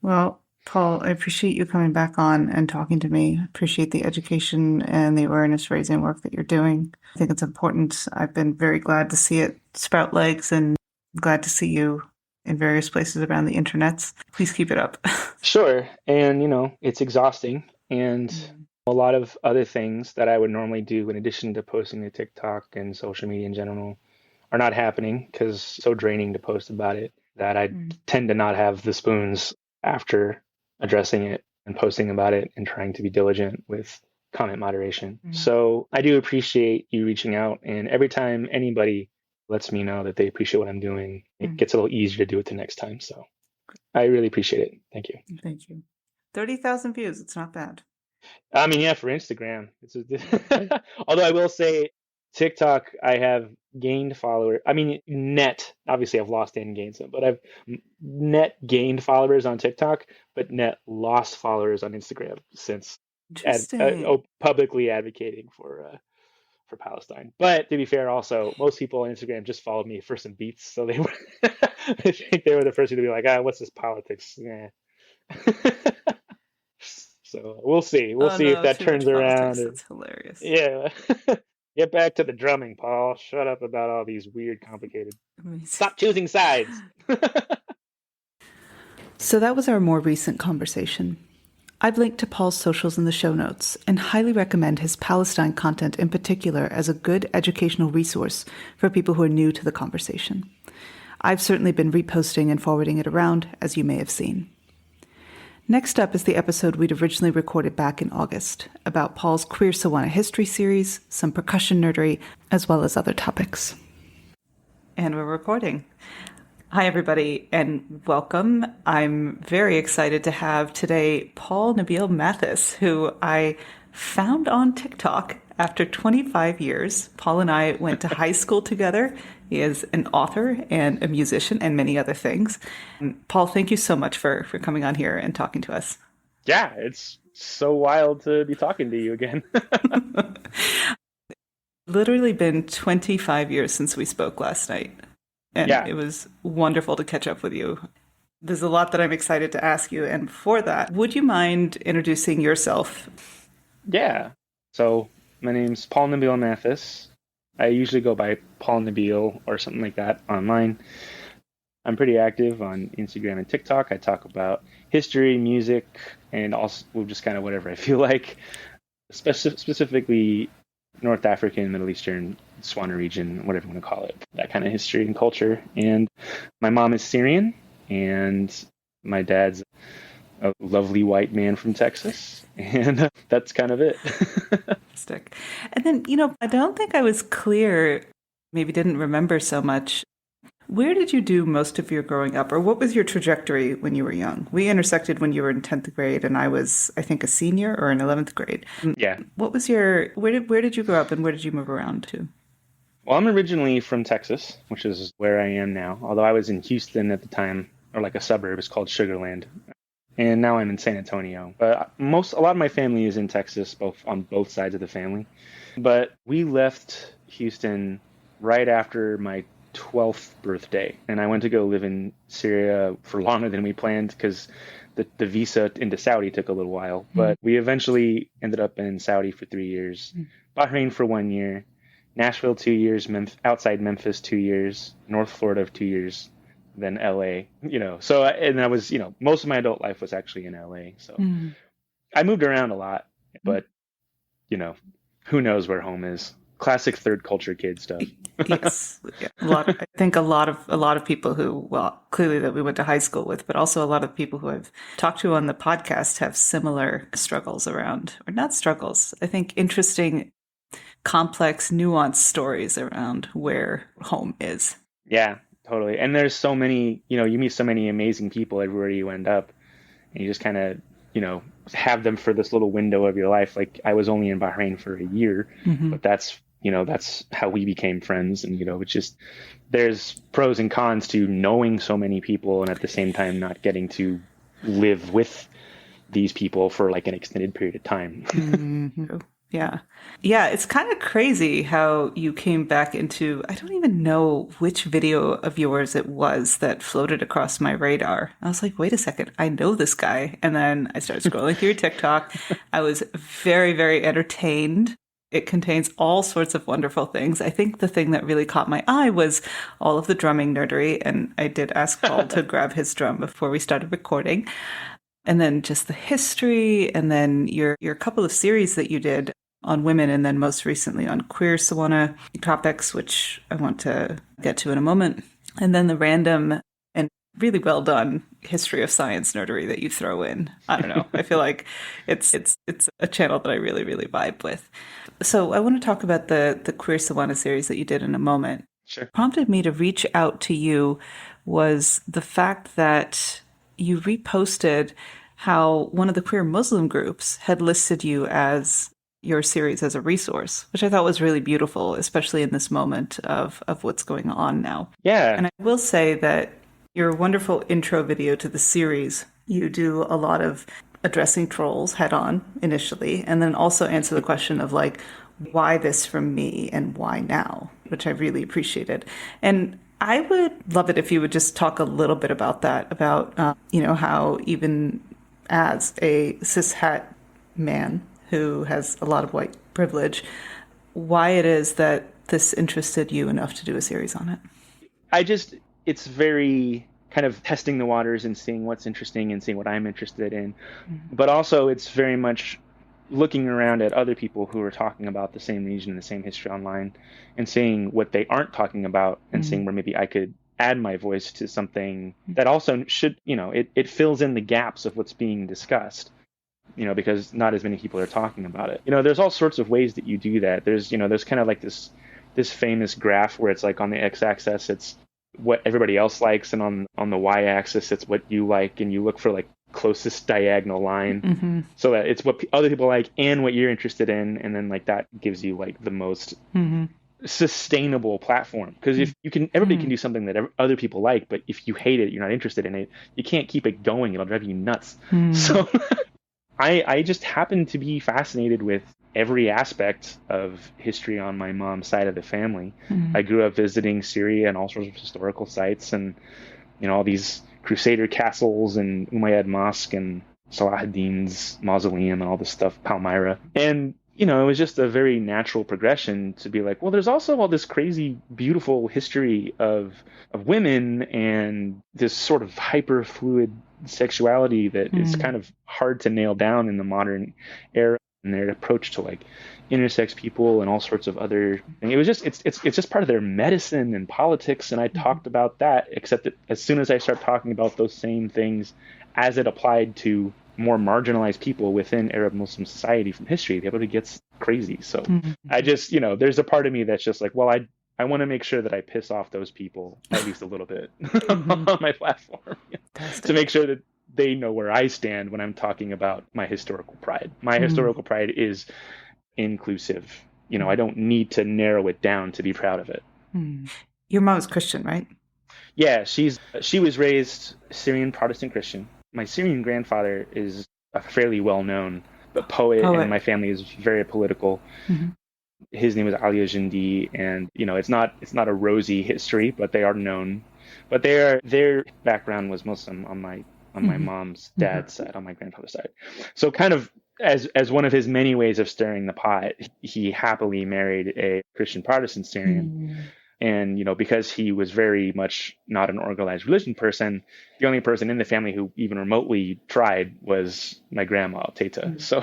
Well, Paul, I appreciate you coming back on and talking to me. I appreciate the education and the awareness raising work that you're doing. I think it's important. I've been very glad to see it sprout legs and glad to see you in various places around the internets. Please keep it up. Sure. And, it's exhausting. And a lot of other things that I would normally do in addition to posting to TikTok and social media in general are not happening because it's so draining to post about it that I tend to not have the spoons after addressing it and posting about it and trying to be diligent with comment moderation. So I do appreciate you reaching out. And every time anybody lets me know that they appreciate what I'm doing, it gets a little easier to do it the next time. So I really appreciate it. Thank you. Thank you. 30,000 views. It's not bad. I mean, yeah, for Instagram. Although I will say TikTok, I have gained followers. I mean, net, obviously I've lost and gained some, but I've net gained followers on TikTok, but net lost followers on Instagram since publicly advocating for Palestine. But to be fair, also, most people on Instagram just followed me for some beats. So they were, I think they were the first to be like, what's this politics? Yeah. So we'll see. We'll see if that turns around. That's hilarious. Yeah. Get back to the drumming, Paul. Shut up about all these weird, complicated. Stop choosing sides. So that was our more recent conversation. I've linked to Paul's socials in the show notes and highly recommend his Palestine content in particular as a good educational resource for people who are new to the conversation. I've certainly been reposting and forwarding it around, as you may have seen. Next up is the episode we'd originally recorded back in August about Paul's Queer SWANA history series, some percussion nerdery, as well as other topics. And we're recording. Hi, everybody, and welcome. I'm very excited to have today Paul Nabil Mathis, who I found on TikTok after 25 years. Paul and I went to high school together. He is an author and a musician and many other things. Paul, thank you so much for coming on here and talking to us. Yeah, it's so wild to be talking to you again. Literally been 25 years since we spoke last night. And It was wonderful to catch up with you. There's a lot that I'm excited to ask you. And before that, would you mind introducing yourself? Yeah. So my name's Paul Nabil Mathis. I usually go by Paul Nabil or something like that online. I'm pretty active on Instagram and TikTok. I talk about history, music, and also just kind of whatever I feel like, specifically North African, Middle Eastern, SWANA region, whatever you want to call it, that kind of history and culture. And my mom is Syrian, and my dad's a lovely white man from Texas. And that's kind of it. And then, I don't think I was clear, maybe didn't remember so much. Where did you do most of your growing up, or what was your trajectory when you were young? We intersected when you were in 10th grade, and I was, I think, a senior or in 11th grade. Yeah. What was where did you grow up and where did you move around to? Well, I'm originally from Texas, which is where I am now, although I was in Houston at the time, or like a suburb. It's called Sugar Land. And now I'm in San Antonio. But a lot of my family is in Texas, on both sides of the family. But we left Houston right after my 12th birthday, and I went to go live in Syria for longer than we planned because the visa into Saudi took a little while. But we eventually ended up in Saudi for 3 years, Bahrain for 1 year, Nashville 2 years, outside Memphis 2 years, North Florida 2 years, then LA. So and I was most of my adult life was actually in LA. So I moved around a lot, but who knows where home is. Classic third culture kid stuff. Yes, I think a lot of people who, well, clearly that we went to high school with, but also a lot of people who I've talked to on the podcast have similar struggles around, or not struggles. I think interesting, complex, nuanced stories around where home is. Yeah, Totally. And there's so many, you meet so many amazing people everywhere you end up, and you just kind of, have them for this little window of your life. Like I was only in Bahrain for a year, but that's how we became friends. And, it's just, there's pros and cons to knowing so many people and at the same time not getting to live with these people for like an extended period of time. Yeah. Yeah, it's kind of crazy how you came back into, I don't even know which video of yours it was that floated across my radar. I was like, wait a second, I know this guy. And then I started scrolling through your TikTok. I was very, very entertained. It contains all sorts of wonderful things. I think the thing that really caught my eye was all of the drumming nerdery. And I did ask Paul to grab his drum before we started recording. And then just the history, and then your couple of series that you did on women, and then most recently on queer SWANA topics, which I want to get to in a moment. And then the random and really well done history of science nerdery that you throw in. I don't know. I feel like it's a channel that I really, really vibe with. So I want to talk about the queer SWANA series that you did in a moment. Sure. What prompted me to reach out to you was the fact that you reposted how one of the queer Muslim groups had listed you as your series as a resource, which I thought was really beautiful, especially in this moment of what's going on now. Yeah. And I will say that your wonderful intro video to the series, you do a lot of addressing trolls head on initially, and then also answer the question of like, why this from me and why now, which I really appreciated. And I would love it if you would just talk a little bit about that, about, how even as a cishet man who has a lot of white privilege, why it is that this interested you enough to do a series on it. It's very kind of testing the waters and seeing what's interesting and seeing what I'm interested in. But also it's very much looking around at other people who are talking about the same region and the same history online and seeing what they aren't talking about and seeing where maybe I could add my voice to something that also should, it fills in the gaps of what's being discussed, because not as many people are talking about it. There's all sorts of ways that you do that. There's kind of like this famous graph where it's like on the x-axis, it's what everybody else likes, and on the y-axis, it's what you like, and you look for like closest diagonal line so that it's what other people like and what you're interested in, and then like that gives you like the most sustainable platform, because if you can, everybody can do something that other people like, but if you hate it, you're not interested in it, you can't keep it going, it'll drive you nuts. So I just happen to be fascinated with every aspect of history on my mom's side of the family. I grew up visiting Syria and all sorts of historical sites, and all these Crusader castles and Umayyad Mosque and Salah ad-Din's mausoleum and all this stuff, Palmyra. And it was just a very natural progression to be like, well, there's also all this crazy, beautiful history of women and this sort of hyper fluid sexuality that is kind of hard to nail down in the modern era, and their approach to like intersex people and all sorts of other things. It was just, it's just part of their medicine and politics. And I talked about that, except that as soon as I start talking about those same things as it applied to more marginalized people within Arab Muslim society from history, everybody gets crazy. So I just, there's a part of me that's just like, well, I want to make sure that I piss off those people at least a little bit on my platform to make sure that they know where I stand when I'm talking about my historical pride. My historical pride is inclusive. I don't need to narrow it down to be proud of it. Your mom's Christian, right? Yeah, she was raised Syrian Protestant Christian. My Syrian grandfather is a fairly well-known poet, and my family is very political. His name is Ali Ajindi, and it's not a rosy history, but they are known. But their background was Muslim on my mom's dad's side, on my grandfather's side. So kind of as one of his many ways of stirring the pot, he happily married a Christian Protestant Syrian. And, because he was very much not an organized religion person, the only person in the family who even remotely tried was my grandma, Teta. So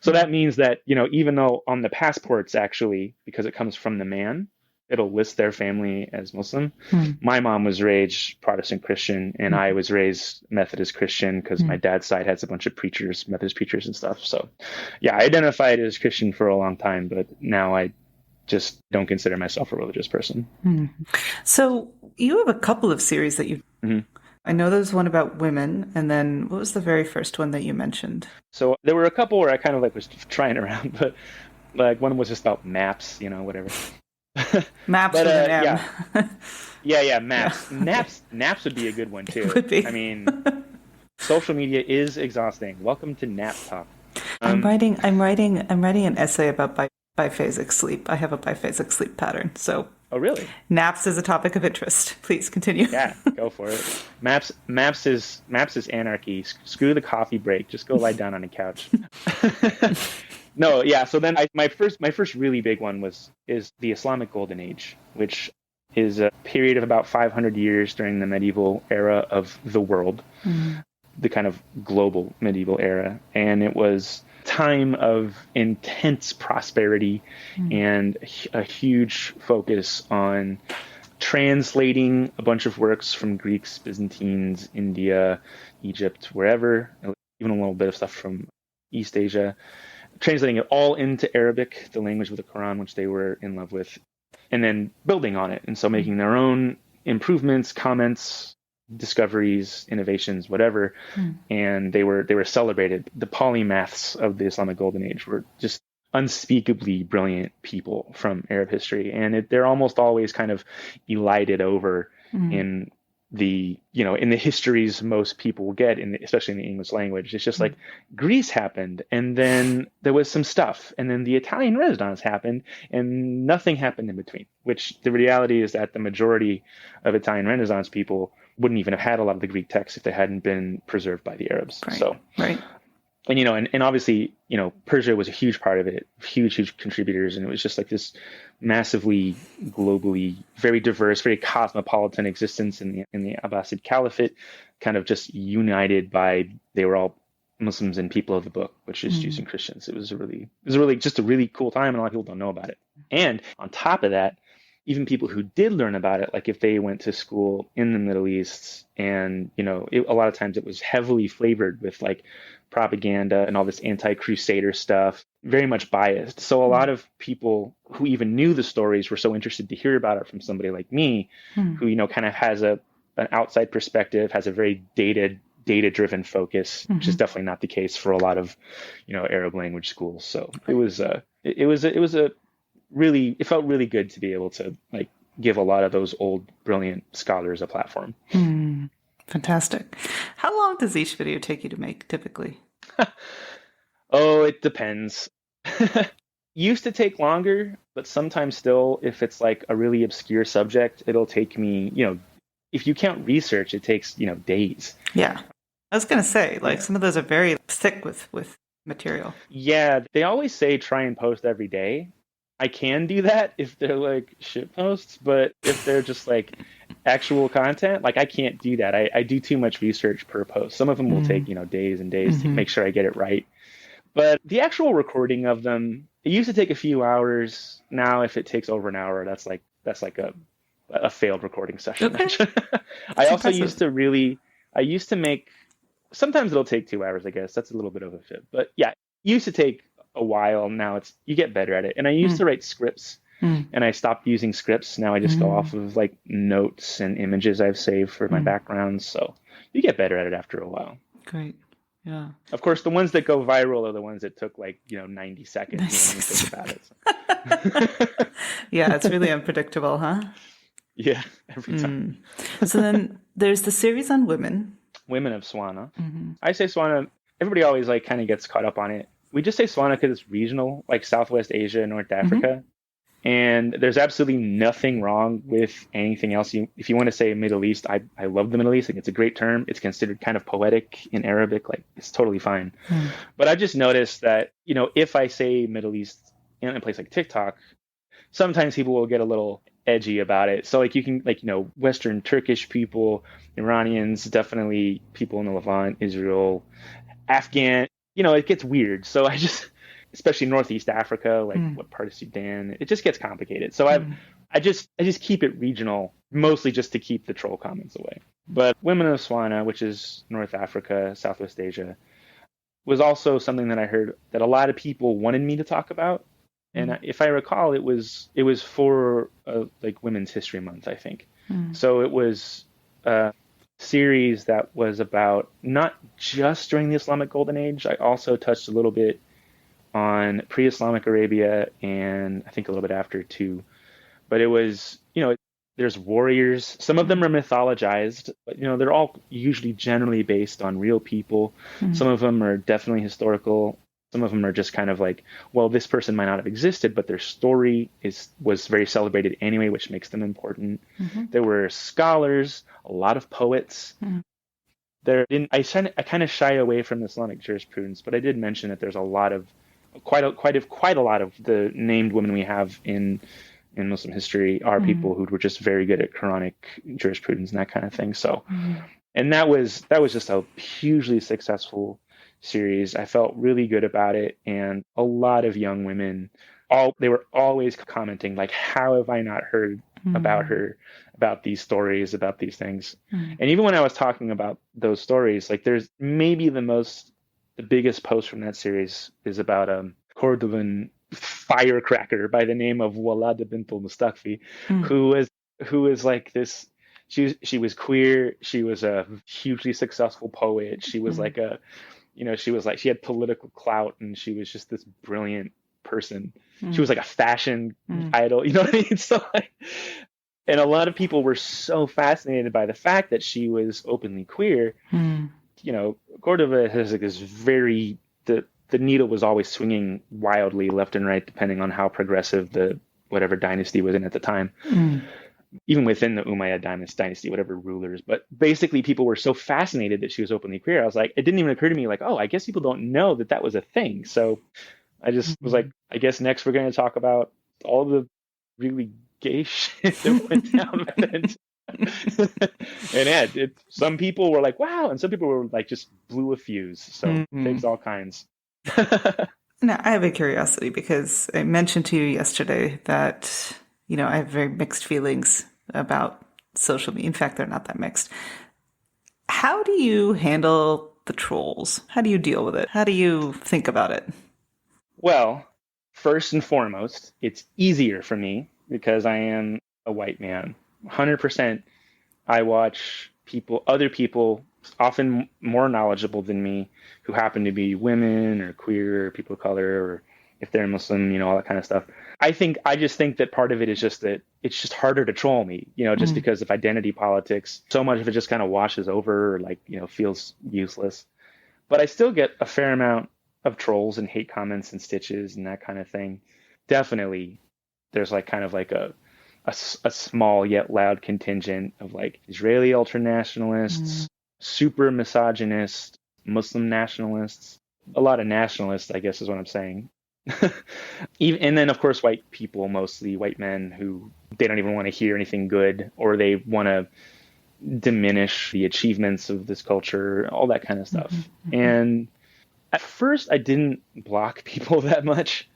that means that, even though on the passports, actually, because it comes from the man, it'll list their family as Muslim. My mom was raised Protestant Christian, and I was raised Methodist Christian because my dad's side has a bunch of preachers, Methodist preachers and stuff. So yeah, I identified as Christian for a long time, but now I just don't consider myself a religious person. So you have a couple of series that you. Mhm. I know there's one about women, and then what was the very first one that you mentioned? So there were a couple where I kind of like was trying around, but like one was just about maps, whatever. Maps But with an M. yeah, yeah, Yeah. maps. Okay. Naps would be a good one It too. would be. I mean, social media is exhausting. Welcome to nap talk. I'm Um, writing. I'm writing an essay about biphasic sleep. I have a biphasic sleep pattern, so oh really? naps is a topic of interest. Please continue. Yeah, go for it. Maps is anarchy. Screw the coffee break. Just go lie down on a couch. No, yeah. So then my first really big one is the Islamic Golden Age, which is a period of about 500 years during the medieval era of the world, the kind of global medieval era, and it was time of intense prosperity and a huge focus on translating a bunch of works from Greeks, Byzantines, India, Egypt, wherever, even a little bit of stuff from East Asia, translating it all into Arabic, the language of the Quran, which they were in love with, and then building on it. And so making their own improvements, comments, discoveries, innovations, whatever. And they were celebrated. The polymaths of the Islamic Golden Age were just unspeakably brilliant people from Arab history, and they're almost always kind of elided over in the histories most people get, especially in the English language. It's just like Greece happened, and then there was some stuff, and then the Italian Renaissance happened, and nothing happened in between. Which the reality is that the majority of Italian Renaissance people wouldn't even have had a lot of the Greek texts if they hadn't been preserved by the Arabs. Right. So, right. and obviously, Persia was a huge part of it, huge contributors, and it was just like this massively, globally, very diverse, very cosmopolitan existence in the Abbasid Caliphate, kind of just united by, they were all Muslims and people of the book, which is Jews and Christians. It was just a really cool time, and a lot of people don't know about it. And on top of that, even people who did learn about it, like if they went to school in the Middle East, and a lot of times it was heavily flavored with like propaganda and all this anti-crusader stuff, very much biased. So a lot of people who even knew the stories were so interested to hear about it from somebody like me, who kind of has an outside perspective, has a very data-driven focus, which is definitely not the case for a lot of Arab language schools. So it felt really good to be able to like give a lot of those old brilliant scholars a platform. Fantastic. How long does each video take you to make typically? Oh, it depends. Used to take longer, but sometimes still, if it's like a really obscure subject, it'll take me, if you count research, it takes, days. Yeah. I was going to say, some of those are very thick with material. Yeah, they always say try and post every day. I can do that if they're like shit posts, but if they're just like actual content, like I can't do that. I do too much research per post. Some of them will take, days and days to make sure I get it right. But the actual recording of them, it used to take a few hours. Now, if it takes over an hour, that's like a failed recording session. Okay. I also used to make, sometimes it'll take 2 hours, I guess. That's a little bit of a fib. But yeah, it used to take a while. Now you get better at it. And I used to write scripts, and I stopped using scripts. Now I just go off of like notes and images I've saved for my background. So you get better at it after a while. Great. Yeah. Of course, the ones that go viral are the ones that took like 90 seconds when you think about it. Yeah, it's really unpredictable, huh? Yeah, every time. So then there's the series on women. Women of SWANA. I say SWANA. Everybody always like kind of gets caught up on it. We just say SWANA because it's regional, like Southwest Asia, North Africa. And there's absolutely nothing wrong with anything else. If you want to say Middle East, I love the Middle East. Like, it's a great term. It's considered kind of poetic in Arabic. Like, it's totally fine. But I just noticed that, if I say Middle East in a place like TikTok, sometimes people will get a little edgy about it. So like you can Western Turkish people, Iranians, definitely people in the Levant, Israel, Afghan, it gets weird. So I just, especially Northeast Africa, like what part of Sudan, it just gets complicated. So I just keep it regional, mostly just to keep the troll comments away. But Women of SWANA, which is North Africa, Southwest Asia, was also something that I heard that a lot of people wanted me to talk about. And if I recall, it was for like Women's History Month, I think. So it was a series that was about not just during the Islamic Golden Age. I also touched a little bit on pre-Islamic Arabia and I think a little bit after too. But it was, there's warriors. Some of them are mythologized, but they're all usually generally based on real people. Some of them are definitely historical. Some of them are just kind of like, well, this person might not have existed, but their story was very celebrated anyway, which makes them important. There were scholars, a lot of poets. I kind of shy away from Islamic jurisprudence, but I did mention that there's a lot of quite a lot of the named women we have in Muslim history are people who were just very good at Quranic jurisprudence and that kind of thing. So, and that was just a hugely successful series. I felt really good about it, and a lot of young women, they were always commenting like, "How have I not heard about her, about these stories, about these things?" And even when I was talking about those stories, like there's maybe the biggest post from that series is about a Cordovan firecracker by the name of Walada bint al-Mustakfi, who was like this. She was queer. She was a hugely successful poet. She was like she had political clout, and she was just this brilliant person. She was like a fashion idol, you know what I mean? So and a lot of people were so fascinated by the fact that she was openly queer. Cordova has like this the needle was always swinging wildly left and right, depending on how progressive the whatever dynasty was in at the time. Even within the Umayyad dynasty, whatever rulers. But basically, people were so fascinated that she was openly queer. I was like, it didn't even occur to me like, oh, I guess people don't know that was a thing. So I just was like, I guess next we're going to talk about all the really gay shit that went down then. And some people were like, wow, and some people were like, just blew a fuse. So takes all kinds. Now, I have a curiosity because I mentioned to you yesterday that, I have very mixed feelings about social media. In fact, they're not that mixed. How do you handle the trolls? How do you deal with it? How do you think about it? Well, first and foremost, it's easier for me because I am a white man. 100%. I watch other people, often more knowledgeable than me, who happen to be women or queer or people of color, or if they're Muslim, all that kind of stuff. I just think that part of it is just that it's just harder to troll me, just because of identity politics. So much of it just kind of washes over or feels useless. But I still get a fair amount of trolls and hate comments and stitches and that kind of thing. Definitely there's kind of a small yet loud contingent of Israeli ultranationalists, super misogynist, Muslim nationalists, a lot of nationalists, I guess is what I'm saying. And then of course white people, mostly white men, who they don't even want to hear anything good, or they want to diminish the achievements of this culture, all that kind of stuff. And at first I didn't block people that much.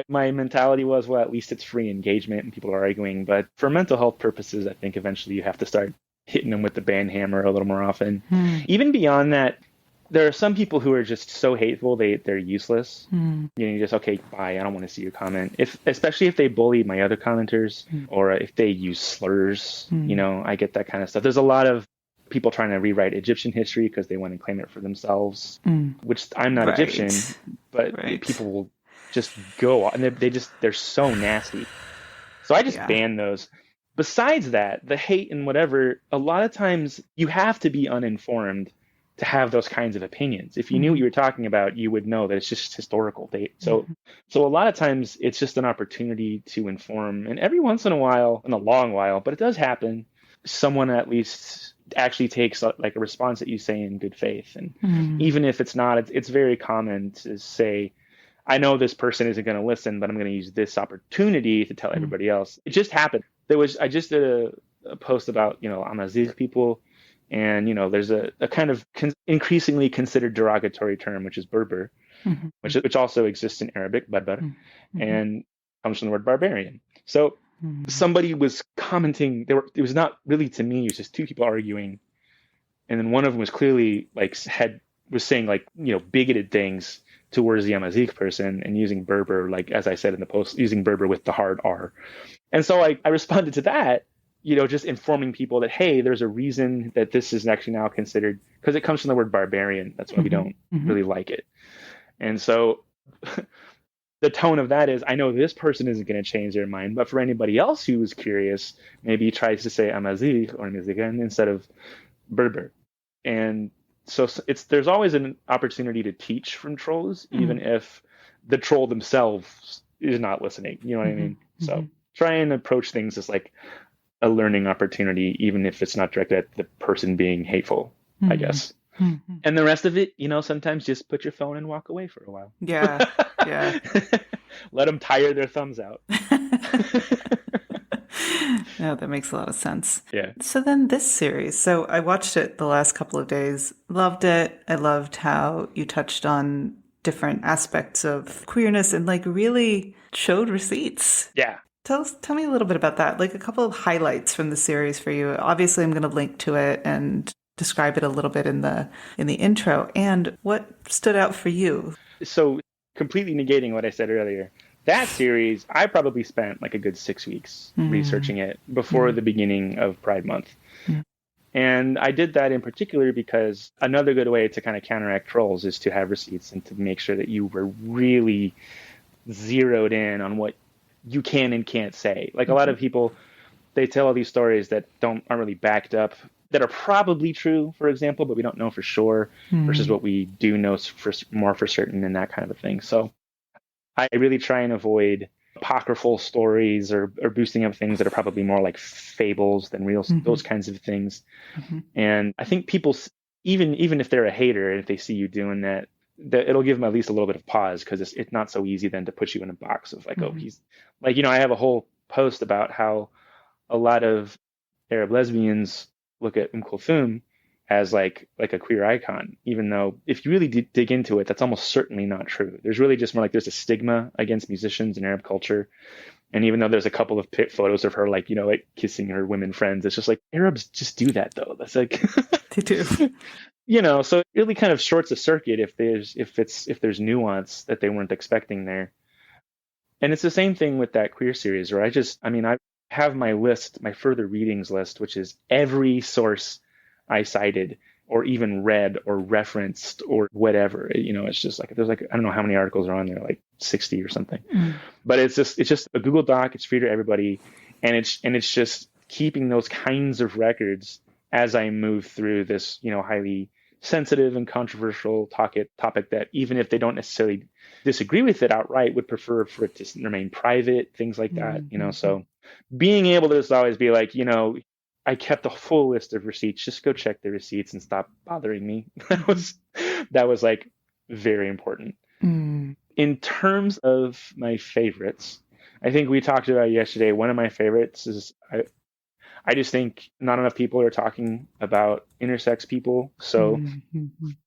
My mentality was, well, at least it's free engagement and people are arguing. But for mental health purposes, I think eventually you have to start hitting them with the band hammer a little more often. Even beyond that, there are some people who are just so hateful they're useless. You're just, okay, bye, I don't want to see your comment. Especially if they bully my other commenters, or if they use slurs, I get that kind of stuff. There's a lot of people trying to rewrite Egyptian history because they want to claim it for themselves, which I'm not Egyptian, but people will just go and they're so nasty. So I just ban those. Besides that, the hate and whatever, a lot of times you have to be uninformed to have those kinds of opinions. If you knew what you were talking about, you would know that it's just historical date. So a lot of times it's just an opportunity to inform. And every once in a while, in a long while, but it does happen, someone at least actually takes a response that you say in good faith. And even if it's not, it's very common to say, I know this person isn't going to listen, but I'm going to use this opportunity to tell everybody else. It just happened. I just did a post about, Amazigh people. And, there's a kind of increasingly considered derogatory term, which is Berber, which also exists in Arabic, Barbar, and comes from the word barbarian. So somebody was commenting, it was not really to me, it was just two people arguing. And then one of them was clearly was saying bigoted things towards the Amazigh person and using Berber, like as I said in the post, using Berber with the hard R. And so I responded to that, just informing people that, hey, there's a reason that this is actually now considered, because it comes from the word barbarian. That's why we don't really like it. And so the tone of that is, I know this person isn't going to change their mind, but for anybody else who is curious, maybe tries to say Amazigh or Amazigan instead of Berber. And so there's always an opportunity to teach from trolls, even if the troll themselves is not listening. You know what I mean? So try and approach things as like a learning opportunity, even if it's not directed at the person being hateful, I guess. And the rest of it, sometimes just put your phone and walk away for a while. Yeah. Let them tire their thumbs out. No, that makes a lot of sense. Yeah. So then this series, so I watched it the last couple of days, loved it. I loved how you touched on different aspects of queerness and like really showed receipts. Yeah. Tell me a little bit about that, like a couple of highlights from the series for you. Obviously, I'm going to link to it and describe it a little bit in the intro. And what stood out for you? So completely negating what I said earlier, that series, I probably spent like a good 6 weeks researching it before the beginning of Pride Month. And I did that in particular because another good way to kind of counteract trolls is to have receipts and to make sure that you were really zeroed in on what you can and can't say. Like a lot of people, they tell all these stories that aren't really backed up, that are probably true, for example, but we don't know for sure, versus what we do know more for certain and that kind of a thing. So I really try and avoid apocryphal stories or boosting up things that are probably more like fables than real, those kinds of things. And I think people, even if they're a hater and if they see you doing that, it'll give them at least a little bit of pause, because it's not so easy then to put you in a box of like, oh, he's like, I have a whole post about how a lot of Arab lesbians look at Kulthum as like a queer icon, even though if you really dig into it, that's almost certainly not true. There's really just more like there's a stigma against musicians in Arab culture. And even though there's a couple of photos of her, like, like kissing her women friends, it's just like Arabs just do that though. That's like, They do. So it really kind of shorts a circuit if there's nuance that they weren't expecting there. And it's the same thing with that queer series where I have my list, my further readings list, which is every source I cited or even read or referenced or whatever. It's just like, there's like, I don't know how many articles are on there, like 60 or something. But it's just a Google Doc. It's free to everybody. And it's just keeping those kinds of records as I move through this, highly sensitive and controversial topic that even if they don't necessarily disagree with it outright, would prefer for it to remain private, things like that, So being able to just always be like, I kept a full list of receipts, just go check the receipts and stop bothering me. That was like very important. In terms of my favorites, I think we talked about yesterday, one of my favorites is I just think not enough people are talking about intersex people. So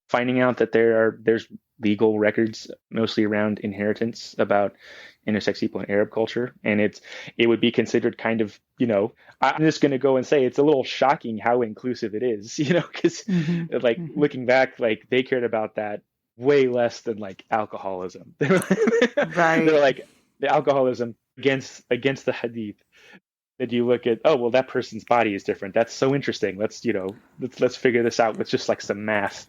finding out that there's legal records mostly around inheritance about intersex people in Arab culture, and it would be considered kind of, I'm just going to go and say it's a little shocking how inclusive it is, because looking back, like they cared about that way less than like alcoholism. They're like the alcoholism against the hadith. That you look at, oh, well, that person's body is different. That's so interesting. Let's figure this out with just like some math,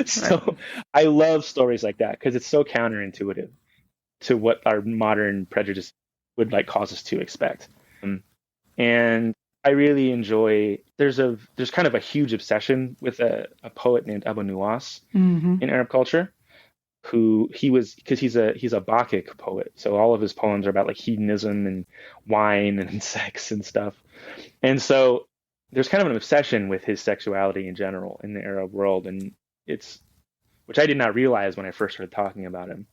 So I love stories like that because it's so counterintuitive to what our modern prejudice would like cause us to expect. And I really enjoy, there's kind of a huge obsession with a poet named Abu Nuwas in Arab culture. Because he's a Bacchic poet, so all of his poems are about like hedonism and wine and sex and stuff. And so there's kind of an obsession with his sexuality in general in the Arab world, and which I did not realize when I first started talking about him.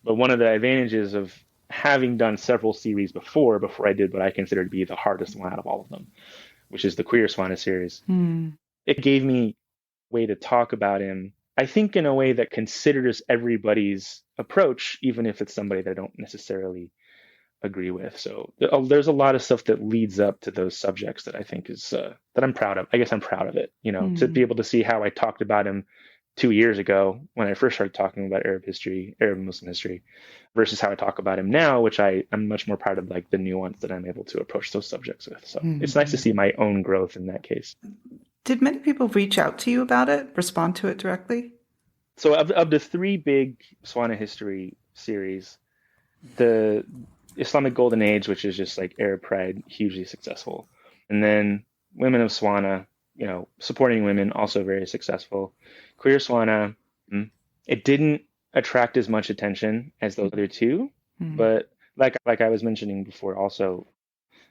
But one of the advantages of having done several series before I did what I consider to be the hardest one out of all of them, which is the Queer SWANA series, it gave me a way to talk about him, I think, in a way that considers everybody's approach, even if it's somebody that I don't necessarily agree with. So there's a lot of stuff that leads up to those subjects that I think is that I'm proud of. I guess I'm proud of it, to be able to see how I talked about him 2 years ago when I first started talking about Arab history, Arab Muslim history, versus how I talk about him now, which I'm much more proud of, like the nuance that I'm able to approach those subjects with. So it's nice to see my own growth in that case. Did many people reach out to you about it, respond to it directly? So of the three big SWANA history series, the Islamic Golden Age, which is just like Arab Pride, hugely successful. And then Women of SWANA, supporting women, also very successful. Queer SWANA, it didn't attract as much attention as those other two, but like I was mentioning before, also,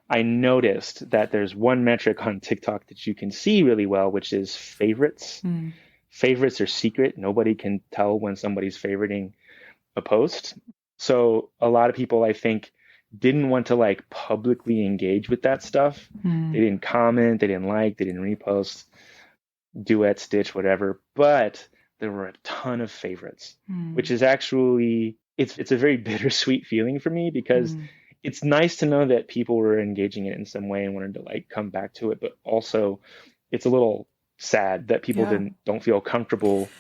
I noticed that there's one metric on TikTok that you can see really well, which is favorites. Favorites are secret. Nobody can tell when somebody's favoriting a post. So a lot of people, I think, didn't want to like publicly engage with that stuff. They didn't comment, they didn't like, they didn't repost, duet, stitch, whatever. But there were a ton of favorites, which is actually, it's a very bittersweet feeling for me, because it's nice to know that people were engaging it in some way and wanted to like come back to it. But also it's a little sad that people don't feel comfortable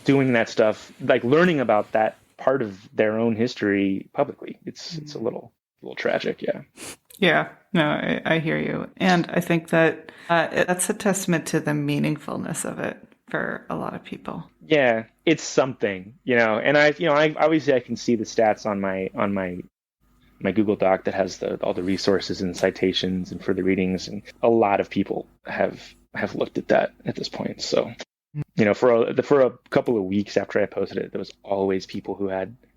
doing that stuff, like learning about that part of their own history publicly. It's a little tragic. Yeah, no, I hear you. And I think that that's a testament to the meaningfulness of it for a lot of people. Yeah, it's something, and I obviously I can see the stats on my Google Doc that has all the resources and citations and further readings, and a lot of people have looked at that at this point. So, for a couple of weeks after I posted it, there was always people who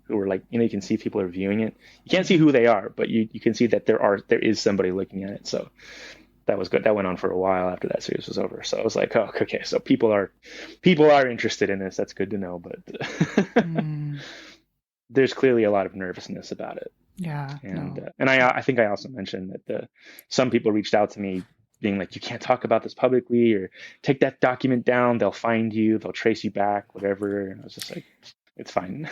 were like, you can see people are viewing it. You can't see who they are, but you can see that there is somebody looking at it. So that was good. That went on for a while after that series was over. So I was like, oh, okay, so people are interested in this. That's good to know. But there's clearly a lot of nervousness about it. Yeah. And I think I also mentioned that some people reached out to me being like, you can't talk about this publicly, or take that document down. They'll find you. They'll trace you back, whatever. And I was just like, it's fine.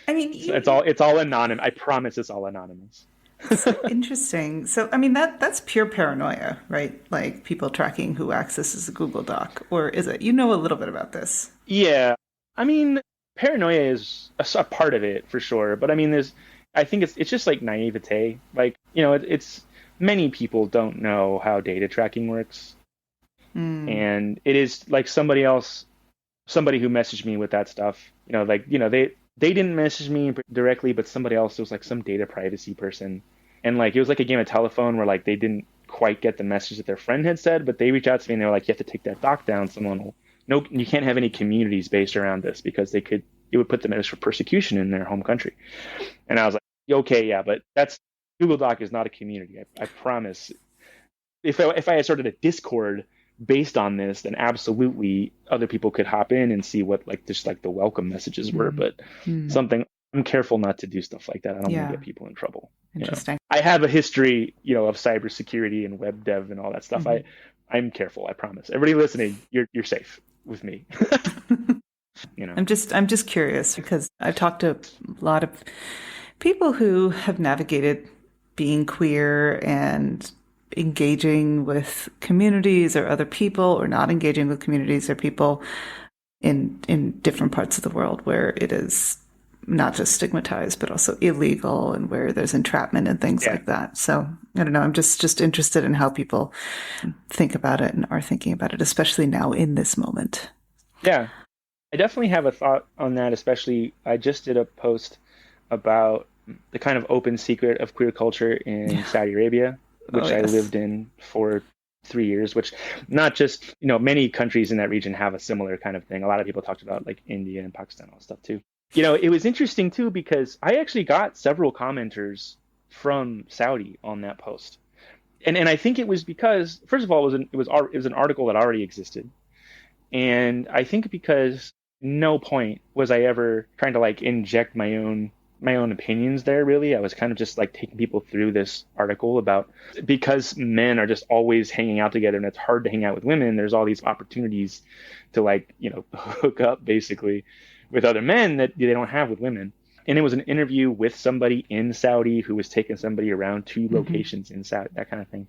I mean, it's all anonymous. I promise it's all anonymous. So interesting. So, I mean, that's pure paranoia, right? Like people tracking who accesses a Google Doc, or is it? You know a little bit about this. Yeah. I mean, paranoia is a part of it for sure. But I mean, I think it's just like naivete. Like, it's many people don't know how data tracking works. And it is like somebody who messaged me with that stuff, they didn't message me directly, but somebody else, was like some data privacy person. And like, it was like a game of telephone where like they didn't quite get the message that their friend had said, but they reached out to me and they were like, you have to take that doc down. No, you can't have any communities based around this, because it would put them at risk for persecution in their home country. And I was like, okay, yeah, but Google Doc is not a community. I promise. If I had started a Discord based on this, then absolutely other people could hop in and see what just the welcome messages were. But something, I'm careful not to do stuff like that. I don't want to get people in trouble. Interesting. I have a history, of cybersecurity and web dev and all that stuff. I'm careful. I promise. Everybody listening, you're safe with me. I'm just curious, because I've talked to a lot of people who have navigated being queer and engaging with communities or other people, or not engaging with communities or people in different parts of the world where it is not just stigmatized, but also illegal, and where there's entrapment and things like that. So I don't know. I'm just interested in how people think about it and are thinking about it, especially now in this moment. Yeah, I definitely have a thought on that. Especially, I just did a post about the kind of open secret of queer culture in Saudi Arabia, which I lived in for 3 years, which not just, many countries in that region have a similar kind of thing. A lot of people talked about like India and Pakistan, all that stuff too. It was interesting too, because I actually got several commenters from Saudi on that post. And I think it was because, first of all, it was an article that already existed. And I think because no point was I ever trying to like inject my own opinions there, really. I was kind of just like taking people through this article about, because men are just always hanging out together and it's hard to hang out with women, there's all these opportunities to like, hook up basically with other men that they don't have with women. And it was an interview with somebody in Saudi who was taking somebody around two locations in Saudi, that kind of thing.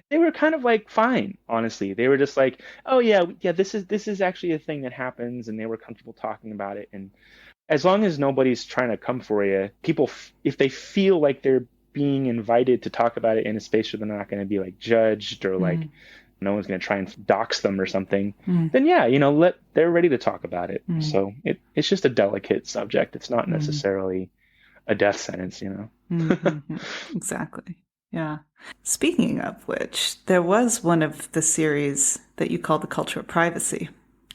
They were kind of like fine, honestly. They were just like, oh yeah, this is actually a thing that happens, and they were comfortable talking about it. And as long as nobody's trying to come for you, people, if they feel like they're being invited to talk about it in a space where they're not going to be like judged or like no one's going to try and dox them or something, then yeah, they're ready to talk about it. So it's just a delicate subject. It's not necessarily a death sentence, Exactly. Yeah. Speaking of which, there was one of the series that you called The Culture of Privacy.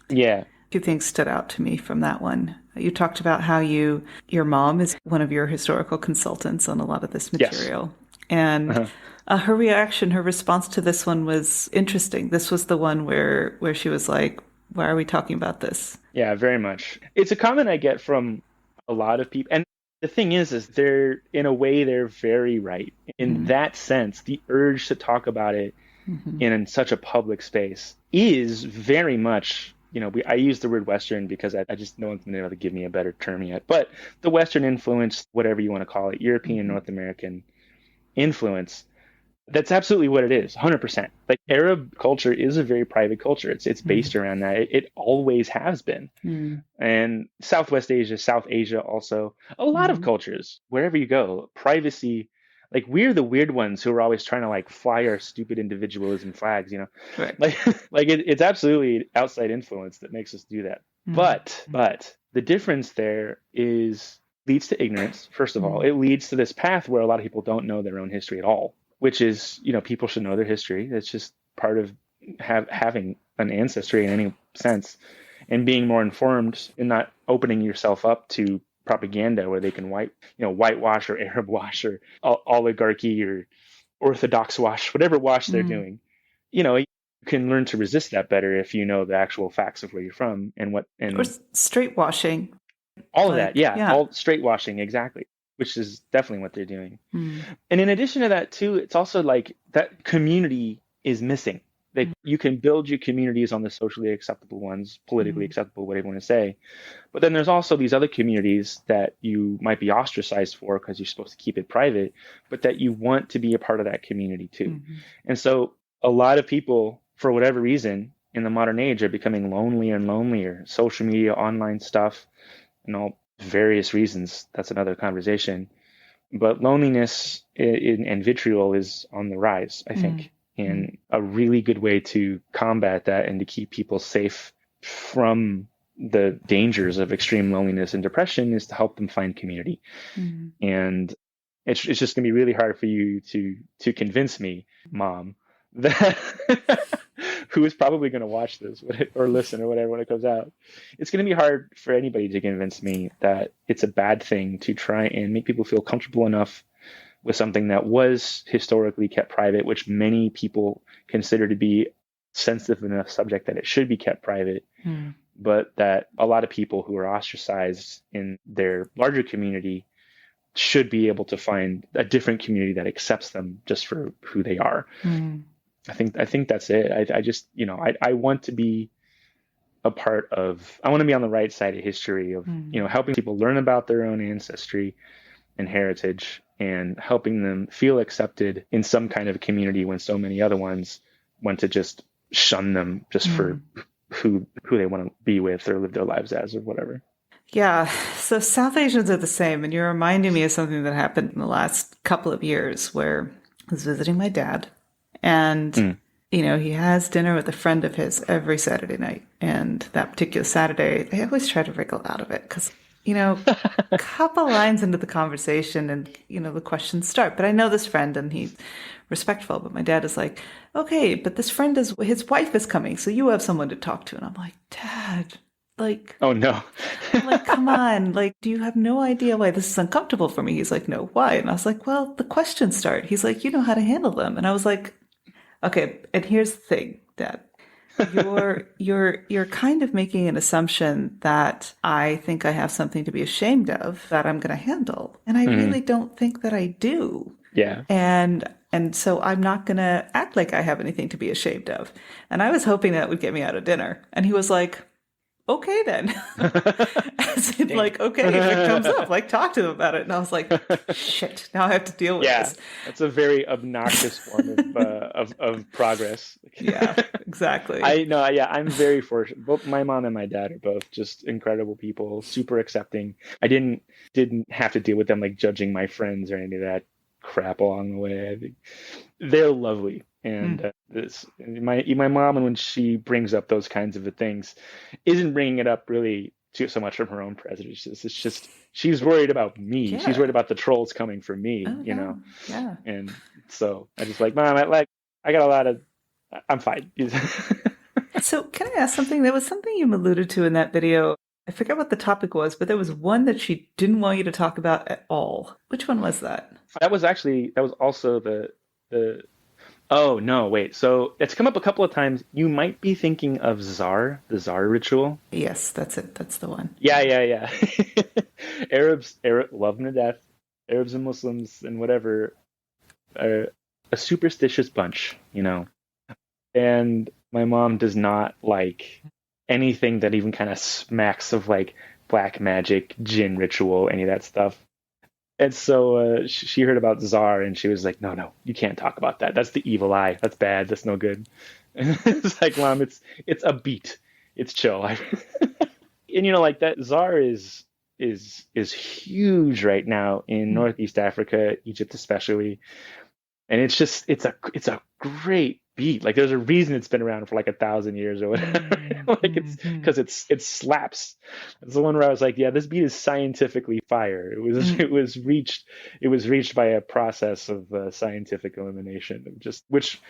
Yeah. A few things stood out to me from that one. You talked about how your mom is one of your historical consultants on a lot of this material. Yes. And her reaction, her response to this one was interesting. This was the one where she was like, why are we talking about this? Yeah, very much. It's a comment I get from a lot of people. And the thing is they're, in a way, they're very right. In that sense, the urge to talk about it in such a public space is very much, I use the word Western because I just, no one's been able to give me a better term yet. But the Western influence, whatever you want to call it, European, North American influence, that's absolutely what it is, 100%. Like Arab culture is a very private culture. It's based around that. It always has been. And Southwest Asia, South Asia also, a lot of cultures, wherever you go, privacy, like we're the weird ones who are always trying to like fly our stupid individualism flags, Right. Like it's absolutely outside influence that makes us do that. But the difference there leads to ignorance. First of all, it leads to this path where a lot of people don't know their own history at all, which is, people should know their history. That's just part of having an ancestry in any sense, and being more informed and not opening yourself up to propaganda where they can whitewash or Arab wash or oligarchy or Orthodox wash, whatever wash they're doing. You can learn to resist that better if you know the actual facts of where you're from or straight washing. All of that. Yeah. All straight washing. Exactly. Which is definitely what they're doing. And in addition to that too, it's also like that community is missing. Like you can build your communities on the socially acceptable ones, politically acceptable, whatever you want to say. But then there's also these other communities that you might be ostracized for because you're supposed to keep it private, but that you want to be a part of that community too. And so a lot of people, for whatever reason, in the modern age are becoming lonelier and lonelier. Social media, online stuff, and all various reasons. That's another conversation. But loneliness and vitriol is on the rise, I think. And a really good way to combat that and to keep people safe from the dangers of extreme loneliness and depression is to help them find community. And it's just going to be really hard for you to convince me, Mom, that who is probably going to watch this or listen or whatever when it comes out. It's going to be hard for anybody to convince me that it's a bad thing to try and make people feel comfortable enough with something that was historically kept private, which many people consider to be sensitive enough subject that it should be kept private, but that a lot of people who are ostracized in their larger community should be able to find a different community that accepts them just for who they are. I think that's it. I just, I want to be I want to be on the right side of history of, helping people learn about their own ancestry and heritage and helping them feel accepted in some kind of community when so many other ones want to just shun them just for who they want to be with or live their lives as or whatever. Yeah. So South Asians are the same. And you're reminding me of something that happened in the last couple of years where I was visiting my dad and, he has dinner with a friend of his every Saturday night. And that particular Saturday, I always try to wriggle out of it because a couple lines into the conversation and, the questions start. But I know this friend and he's respectful. But my dad is like, okay, but this friend his wife is coming. So you have someone to talk to. And I'm like, Dad, like, oh no. I'm like, come on. Like, do you have no idea why this is uncomfortable for me? He's like, no, why? And I was like, well, the questions start. He's like, you know how to handle them. And I was like, okay. And here's the thing, Dad. You're kind of making an assumption that I think I have something to be ashamed of that I'm going to handle. And I really don't think that I do. Yeah. And so I'm not going to act like I have anything to be ashamed of. And I was hoping that would get me out of dinner. And he was like, okay then. As in, Dang. like, okay, if it comes up, like, talk to them about it. And I was like, shit, now I have to deal with Yeah, this. that's a very obnoxious form of progress. Yeah, exactly. I know, yeah, I'm very fortunate. Both my mom and my dad are both just incredible people, super accepting. I didn't have to deal with them like judging my friends or any of that crap along the way. I think they're lovely, and Mm. my mom, and when she brings up those kinds of things, isn't bringing it up really too so much from her own prejudices. It's just she's worried about me. She's worried Yeah. about the trolls coming for me, Oh, you know. no. Yeah. And so I just like, Mom, I got a lot of, I'm fine. So, can I ask something? There was something you alluded to in that video. I forget what the topic was, but there was one that she didn't want you to talk about at all. Which one was that? That was also the, oh no, wait. So it's come up a couple of times. You might be thinking of the Tsar ritual. Yes, that's it. That's the one. Yeah. Arab love them to death. Arabs and Muslims and whatever are a superstitious bunch, you know. And my mom does not like anything that even kind of smacks of like black magic, jinn ritual, any of that stuff. And so she heard about Tsar and she was like, no, you can't talk about that. That's the evil eye. That's bad. That's no good. And it's like, Mom, it's a beat. It's chill. And you know, like that Tsar is huge right now in Northeast Africa, Egypt especially. And it's a great beat. Like there's a reason it's been around for like 1,000 years or whatever. Like it's because it slaps. It's the one where I was like, yeah, this beat is scientifically fire. It was reached by a process of scientific elimination of just which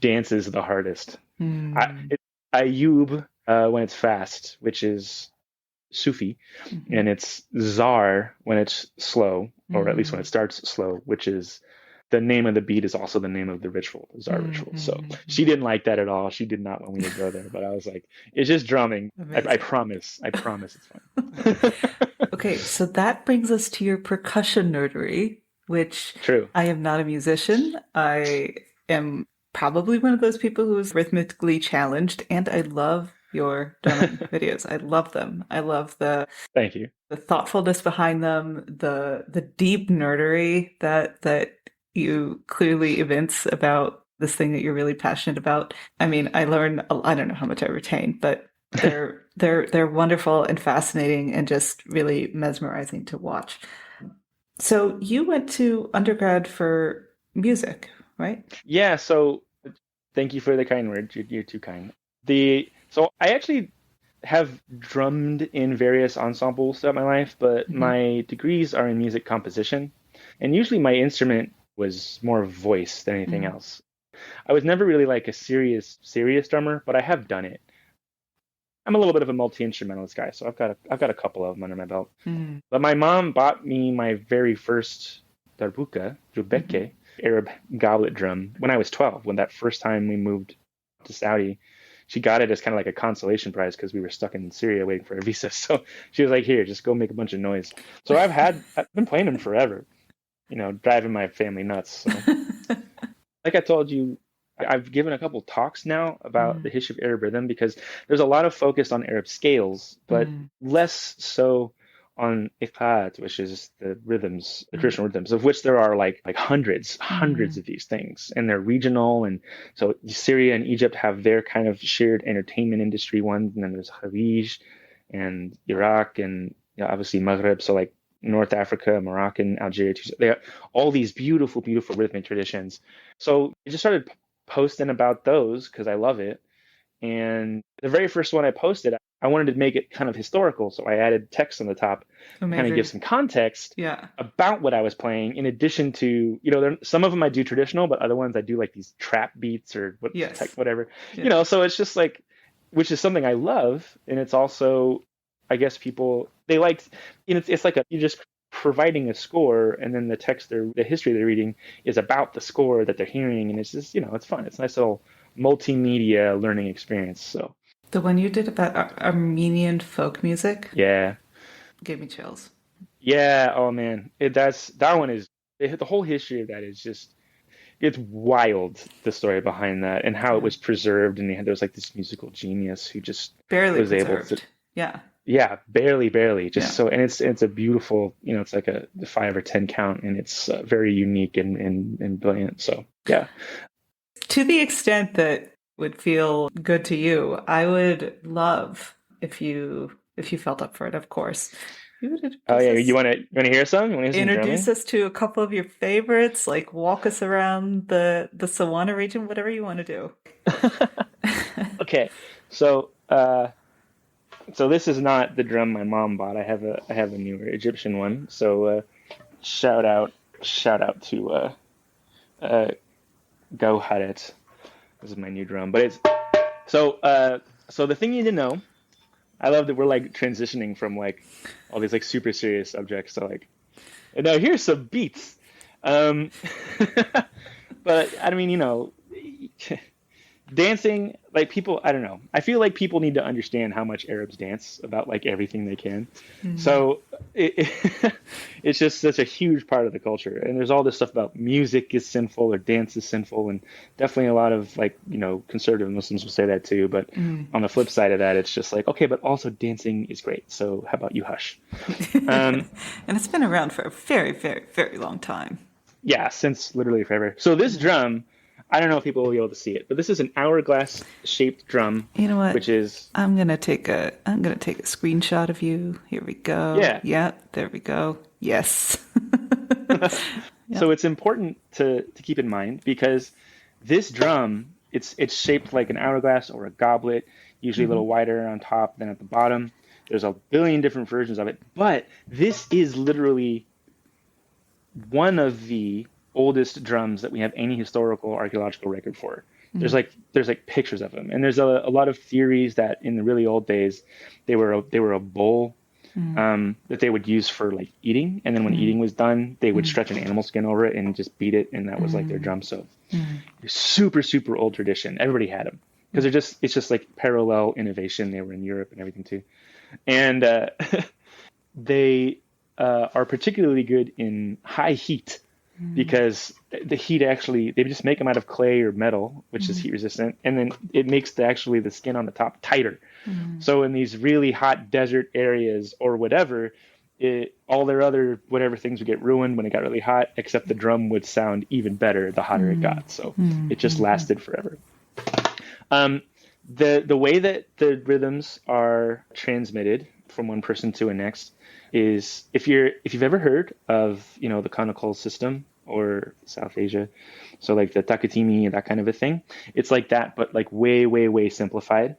dance is the hardest. Ayub when it's fast, which is Sufi, and it's Tsar when it's slow, or at least when it starts slow, which is the name of the beat is also the name of the ritual, the Tsar ritual. So she didn't like that at all. She did not want me to go there, but I was like, it's just drumming. I promise it's fine. Okay, so that brings us to your percussion nerdery, which True. I am not a musician. I am probably one of those people who is rhythmically challenged, and I love your drumming videos. I love them. I love Thank you. The thoughtfulness behind them, the deep nerdery that you clearly evince about this thing that you're really passionate about. I mean, I don't know how much I retain, but they're wonderful and fascinating and just really mesmerizing to watch. So you went to undergrad for music, right? Yeah, so thank you for the kind words. You're too kind. So I actually have drummed in various ensembles throughout my life, but my degrees are in music composition. And usually my instrument was more voice than anything else. I was never really like a serious drummer, but I have done it. I'm a little bit of a multi-instrumentalist guy, so I've got a couple of them under my belt. But my mom bought me my very first darbuka, jubeke, Arab goblet drum, when I was 12. When that first time we moved to Saudi, she got it as kind of like a consolation prize because we were stuck in Syria waiting for a visa. So she was like, "Here, just go make a bunch of noise." So I've been playing them forever, you know, driving my family nuts. So. Like I told you, I've given a couple talks now about the history of Arab rhythm because there's a lot of focus on Arab scales, but less so on iqat, which is the rhythms, the traditional rhythms, of which there are like hundreds of these things, and they're regional. And so Syria and Egypt have their kind of shared entertainment industry ones, and then there's Khalij and Iraq and, you know, obviously Maghreb. So like North Africa, Moroccan, Algeria, they have all these beautiful, beautiful rhythmic traditions. So I just started posting about those because I love it. And the very first one I posted, I wanted to make it kind of historical. So I added text on the top to kind of give some context about what I was playing, in addition to, you know, some of them I do traditional, but other ones I do like these trap beats or whatever, you know, so it's just like, which is something I love. And it's also, I guess people, they like, you know, it's like you're just providing a score, and then the text, the history they're reading is about the score that they're hearing. And it's just, you know, it's fun. It's a nice little multimedia learning experience. So the one you did about Armenian folk music, gave me chills. Yeah, oh man, that one is, the whole history of that is just, it's wild, the story behind that and how it was preserved. And there was like this musical genius who just barely was preserved. able to, Yeah. Yeah, barely. Just so, and it's a beautiful, it's like a 5 or 10 count, and it's very unique and brilliant. So yeah. To the extent that would feel good to you, I would love if you felt up for it, of course. You would Oh introduce yeah, us, you want to hear some? You want to hear some introduce drumming? us to a couple of your favorites, like walk us around the SWANA region, whatever you want to do. Okay, so so this is not the drum my mom bought. I have a newer Egyptian one. So shout out to Go Hadet. This is my new drum, but it's so the thing you need to know. I love that we're like transitioning from like all these like super serious subjects to like, and now here's some beats. Um, but I mean, dancing, like people, I don't know. I feel like people need to understand how much Arabs dance about like everything they can. So it's just such a huge part of the culture. And there's all this stuff about music is sinful or dance is sinful. And definitely a lot of like, conservative Muslims will say that too. But on the flip side of that, it's just like, okay, but also dancing is great. So how about you hush? And it's been around for a very, very, very long time. Yeah, since literally forever. So this drum, I don't know if people will be able to see it, but this is an hourglass shaped drum. You know what? Which is I'm gonna take a screenshot of you. Here we go. Yeah. Yeah, there we go. Yes. So it's important to keep in mind because this drum, it's shaped like an hourglass or a goblet, usually a little wider on top than at the bottom. There's a billion different versions of it, but this is literally one of the oldest drums that we have any historical archaeological record for. There's like pictures of them, and there's a lot of theories that in the really old days they were a bowl that they would use for like eating, and then when eating was done, they would stretch an animal skin over it and just beat it, and that was like their drum. So super old tradition. Everybody had them because it's just like parallel innovation. They were in Europe and everything too, and they are particularly good in high heat because the heat actually, they just make them out of clay or metal, which is heat resistant, and then it makes the skin on the top tighter. So in these really hot desert areas or whatever, all their other whatever things would get ruined when it got really hot, except the drum would sound even better the hotter it got. So it just lasted forever. The way that the rhythms are transmitted from one person to the next is if you've ever heard of the conical system or South Asia, so like the takatimi and that kind of a thing, it's like that, but like way simplified.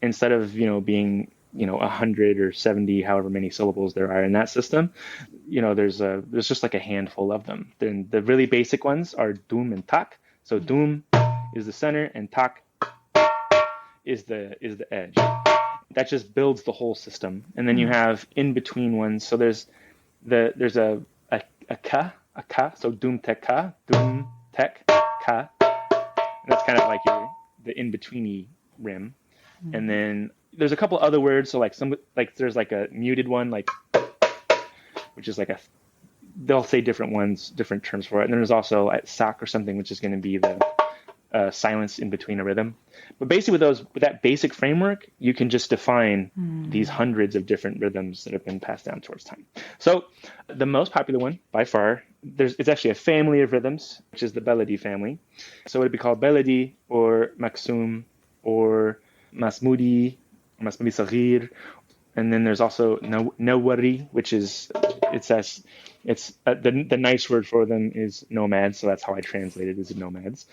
Instead of being 100 or 70, however many syllables there are in that system, there's just like a handful of them. Then the really basic ones are dum and tak. So dum is the center and tak is the edge. That just builds the whole system. And then you have in between ones. So there's a ka, so dum tek ka, dum tek ka. And that's kind of like the in-betweeny rim. And then there's a couple other words. So like there's like a muted one, like, which is like they'll say different ones, different terms for it. And then there's also a sak or something, which is going to be the silence in between a rhythm. But basically with that basic framework, you can just define these hundreds of different rhythms that have been passed down towards time. So the most popular one by far, it's actually a family of rhythms, which is the Beledi family. So it would be called Beledi or Maksum or Masmudi Saghir. And then there's also Nawari, which is the nice word for them is nomads. So that's how I translate it, as nomads.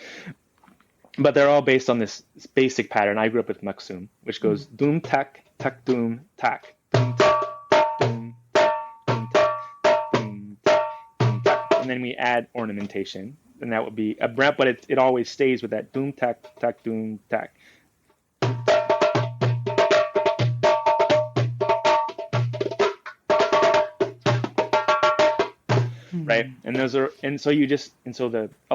But they're all based on this basic pattern. I grew up with Maksum, which goes dum tak tak dum tak dum tak tak dum tak dum tak dum tak dum tak, and then we add ornamentation, and that would be a breath, but it always stays with that dum tak tak dum tak. Right, and a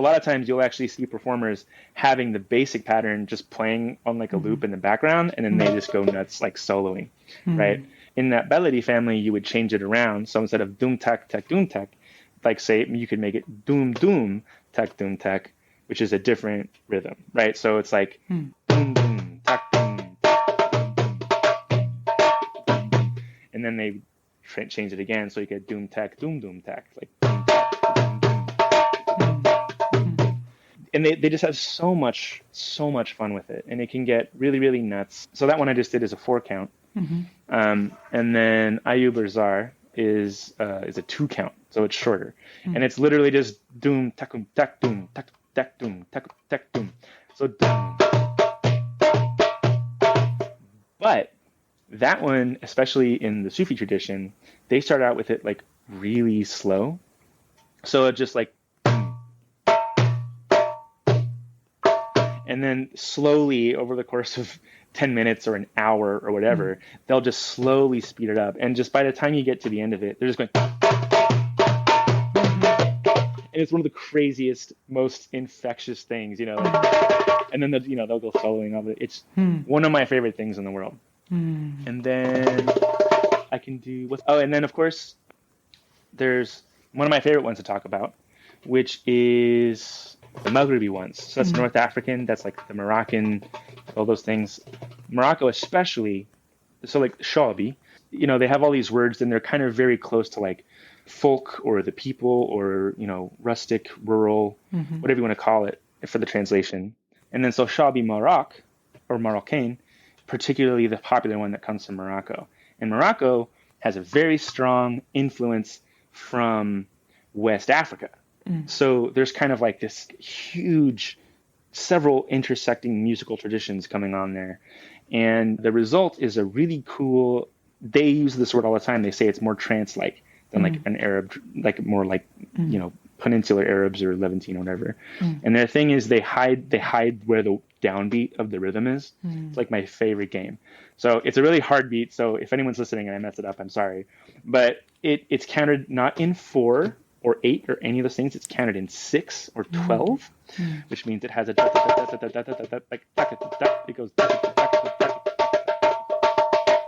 lot of times you'll actually see performers having the basic pattern just playing on like a loop in the background, and then they just go nuts like soloing, right? In that Beledi family, you would change it around. So instead of dum tak tak dum tak, like say you could make it dum dum tak dum tak, which is a different rhythm, right? So it's like dum dum tak dum tak dum dum and then they changed it again, so you get doom tech, doom tech, like doom tech, doom, doom. And they just have so much fun with it, and it can get really, really nuts. So that one I just did is a 4 count. And then Ayub Barzar is a 2 count, so it's shorter, and it's literally just doom takum tak doom tak tak doom tak tak doom. So doom. But that one, especially in the Sufi tradition, they start out with it like really slow. So it just like, and then slowly over the course of 10 minutes or an hour or whatever, they'll just slowly speed it up. And just by the time you get to the end of it, they're just going, and it's one of the craziest, most infectious things, you know, and then they'll go soloing of it. It's one of my favorite things in the world. And then I can do and then of course there's one of my favorite ones to talk about, which is the Maghribi ones. So that's North African, that's like the Moroccan, all those things. Morocco especially, so like Shabi, you know, they have all these words and they're kind of very close to like folk or the people or, you know, rustic, rural, whatever you want to call it for the translation. And then so Shabi Maroc or Moroccan, particularly the popular one that comes from Morocco. And Morocco has a very strong influence from West Africa. So there's kind of like this huge, several intersecting musical traditions coming on there. And the result is a really cool, they use this word all the time. They say it's more trance-like than like an Arab, like more like, you know, peninsular Arabs or Levantine or whatever. And their thing is they hide where the downbeat of the rhythm is. It's like my favorite game. So it's a really hard beat. So if anyone's listening and I mess it up, I'm sorry. But it's counted not in 4 or 8 or any of those things. It's counted in 6 or 12, which means it has a like it goes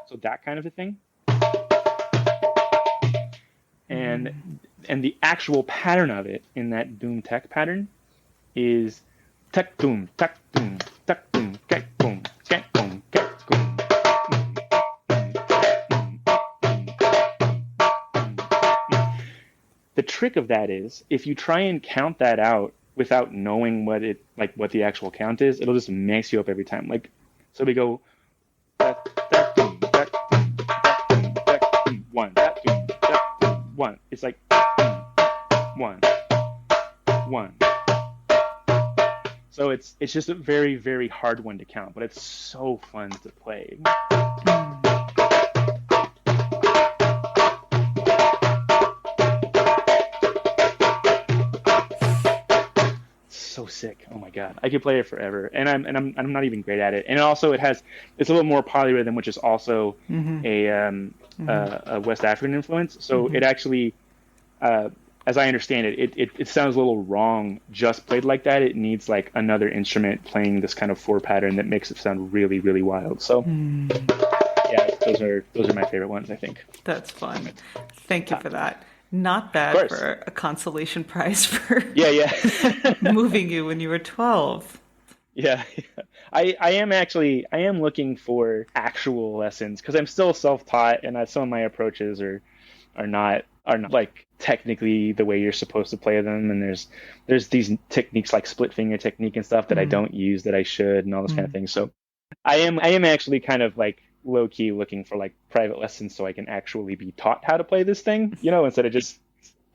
so that kind of a thing. And the actual pattern of it in that doom tech pattern is tech doom tech doom tech doom tech boom tech boom tech boom. The trick of that is if you try and count that out without knowing what the actual count is, it'll just mess you up every time. Like, so we go one, one. It's like 1, 1. So it's just a very, very hard one to count, but it's so fun to play. So sick. Oh my god, I could play it forever, and I'm not even great at it. And also it's a little more polyrhythm, which is also a West African influence. So it actually, as I understand it, it sounds a little wrong just played like that. It needs like another instrument playing this kind of 4 pattern that makes it sound really, really wild. So yeah, those are my favorite ones, I think. That's fun. Thank you for that. Not bad for a consolation prize for moving you when you were 12. Yeah. I am looking for actual lessons because I'm still self-taught and some of my approaches are not like technically the way you're supposed to play them, and there's these techniques like split finger technique and stuff that I don't use that I should and all this kind of thing. So I am actually kind of like low key looking for like private lessons so I can actually be taught how to play this thing, you know, instead of just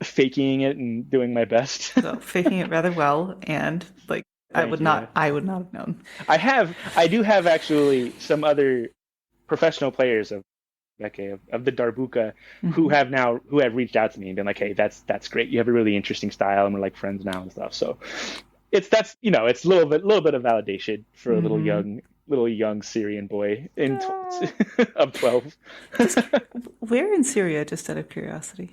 faking it and doing my best. So faking it rather well, and like I would not have known. I do have actually some other professional players of the Darbuka who have reached out to me and been like, hey, that's great. You have a really interesting style and we're like friends now and stuff. So it's a little bit of validation for a little young Syrian boy of 12. Where in Syria, just out of curiosity?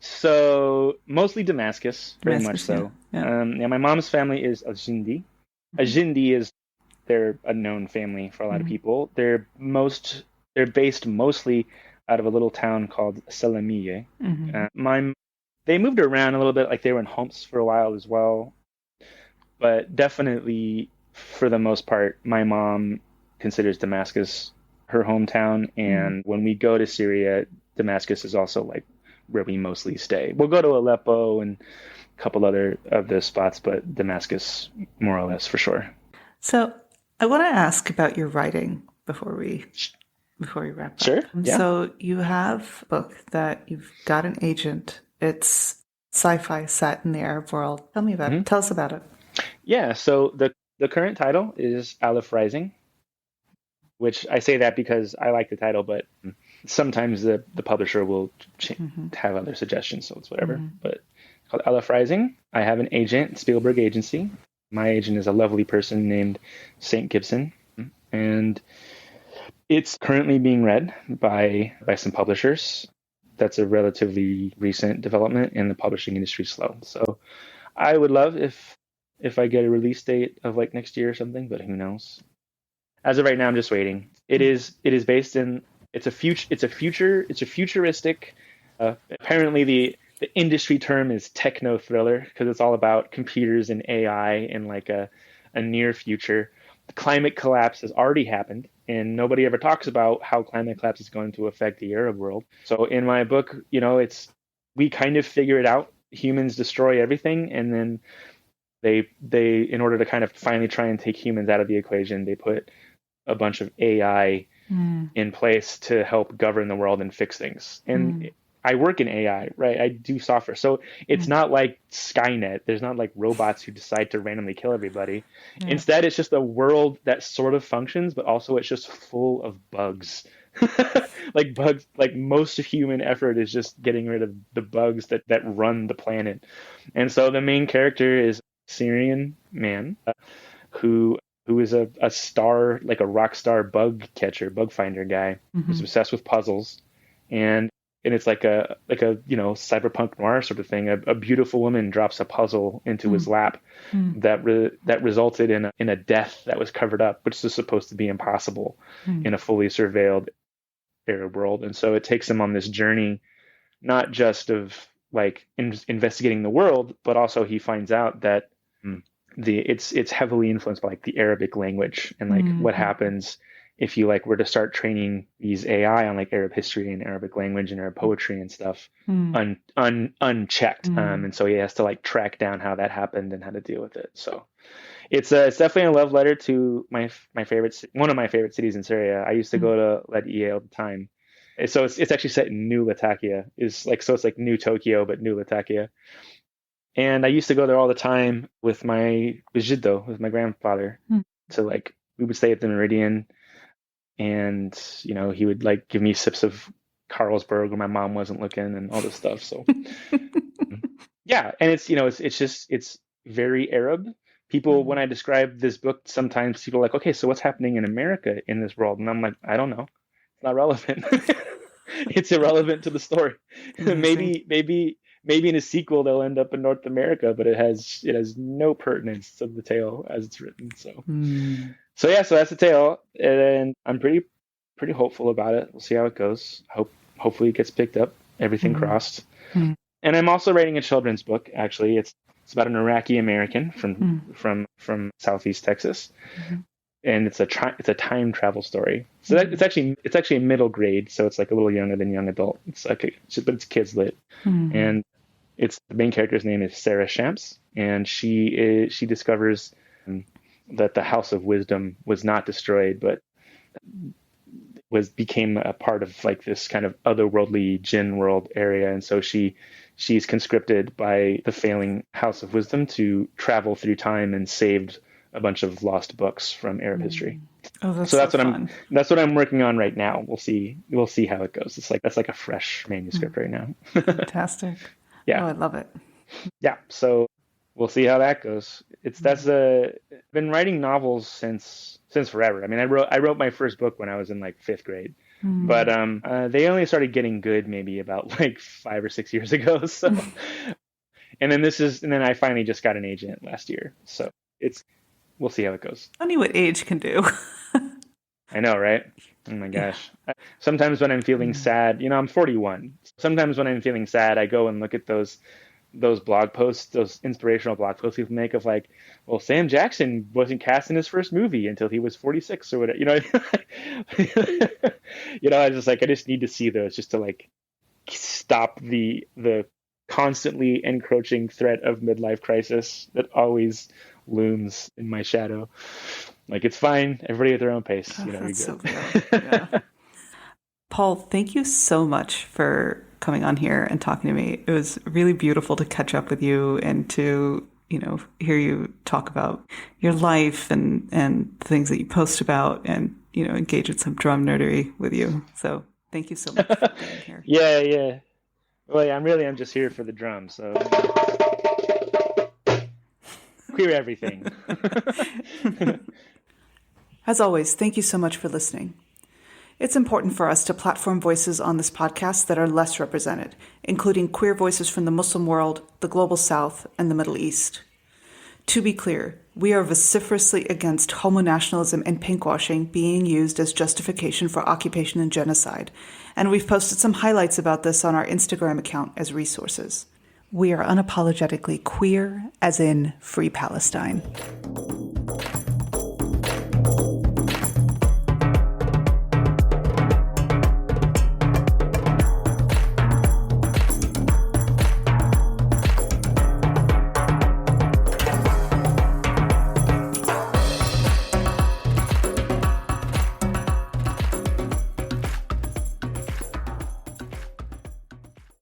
So mostly Damascus, very much so. Yeah. My mom's family is Ajindi. Ajindi they're a known family for a lot of people. They're based mostly out of a little town called Salamiye. They moved around a little bit, like they were in Homs for a while as well. But definitely, for the most part, my mom considers Damascus her hometown. And when we go to Syria, Damascus is also like where we mostly stay. We'll go to Aleppo and a couple other of the spots, but Damascus more or less for sure. So I want to ask about your writing before we wrap up. Sure. Yeah. So you have a book that you've got an agent. It's sci-fi set in the Arab world. Tell me about it. Tell us about it. Yeah. So the current title is Aleph Rising, which I say that because I like the title, but sometimes the publisher will have other suggestions, so it's whatever. But it's called Aleph Rising. I have an agent, Spielberg Agency. My agent is a lovely person named St. Gibson, and it's currently being read by some publishers. That's a relatively recent development, and the publishing industry is slow. So I would love if I get a release date of like next year or something, but who knows? As of right now, I'm just waiting. It is based in it's a futuristic. Apparently, the industry term is techno thriller because it's all about computers and AI in like a near future. The climate collapse has already happened, and nobody ever talks about how climate collapse is going to affect the Arab world. So in my book, we kind of figure it out. Humans destroy everything, and then they in order to kind of finally try and take humans out of the equation, they put a bunch of AI in place to help govern the world and fix things. And I work in AI, right? I do software. So it's not like Skynet. There's not like robots who decide to randomly kill everybody. Yeah. Instead, it's just a world that sort of functions, but also it's just full of bugs. Like bugs, like most of human effort is just getting rid of the bugs that run the planet. And so the main character is a Syrian man who is a star, like a rock star bug catcher, bug finder guy who's obsessed with puzzles. And it's like a cyberpunk noir sort of thing. A beautiful woman drops a puzzle into his lap that resulted in a death that was covered up, which is supposed to be impossible in a fully surveilled Arab world. And so it takes him on this journey, not just of like investigating the world, but also he finds out that it's heavily influenced by like the Arabic language and like what happens if you like were to start training these AI on like Arab history and Arabic language and Arab poetry and stuff unchecked. And so he has to like track down how that happened and how to deal with it. So it's definitely a love letter to one of my favorite cities in Syria. I used to go to Latakia all the time. So it's actually set in New Latakia. It's like New Tokyo, but New Latakia. And I used to go there all the time with my grandfather. So like we would stay at the Meridian, and he would like give me sips of Carlsberg when my mom wasn't looking and all this stuff. So yeah, and it's very Arab. People, when I describe this book, sometimes people are like, okay, so what's happening in America in this world? And I'm like, I don't know. It's not relevant. It's irrelevant to the story. Maybe in a sequel they'll end up in North America, but it has no pertinence to the tale as it's written. So yeah, so that's the tale, and I'm pretty hopeful about it. We'll see how it goes. Hopefully it gets picked up. Everything crossed. And I'm also writing a children's book. Actually, it's about an Iraqi American from Southeast Texas, and it's a time travel story. So it's actually middle grade, so it's like a little younger than young adult. But it's kids lit, and the main character's name is Sarah Shamps, and she discovers that the House of Wisdom was not destroyed, but became a part of like this kind of otherworldly jinn world area, and so she's conscripted by the failing House of Wisdom to travel through time and saved a bunch of lost books from Arab history. Oh, that's that's what I'm working on right now. We'll see how it goes. That's like a fresh manuscript right now. Fantastic. Yeah. Oh, I love it. Yeah. So we'll see how that goes. I've been writing novels since forever. I mean, I wrote my first book when I was in like 5th grade, but they only started getting good maybe about like 5 or 6 years ago. So, and then I finally just got an agent last year. So we'll see how it goes. Funny what age can do. I know, right? Oh my gosh. Sometimes when I'm feeling sad, I'm 41. Sometimes when I'm feeling sad, I go and look at those those blog posts, those inspirational blog posts people make of like, well, Sam Jackson wasn't cast in his first movie until he was 46 or whatever, I just need to see those just to like stop the constantly encroaching threat of midlife crisis that always looms in my shadow. Like, it's fine. Everybody at their own pace. That's so cool. Yeah. Paul, thank you so much for coming on here and talking to me. It was really beautiful to catch up with you and to, hear you talk about your life and things that you post about and, engage in some drum nerdery with you. So thank you so much for being here. Yeah. Well, yeah, I'm just here for the drums. So queer everything. As always, thank you so much for listening. It's important for us to platform voices on this podcast that are less represented, including queer voices from the Muslim world, the Global South, and the Middle East. To be clear, we are vociferously against homonationalism and pinkwashing being used as justification for occupation and genocide, and we've posted some highlights about this on our Instagram account as resources. We are unapologetically queer, as in Free Palestine.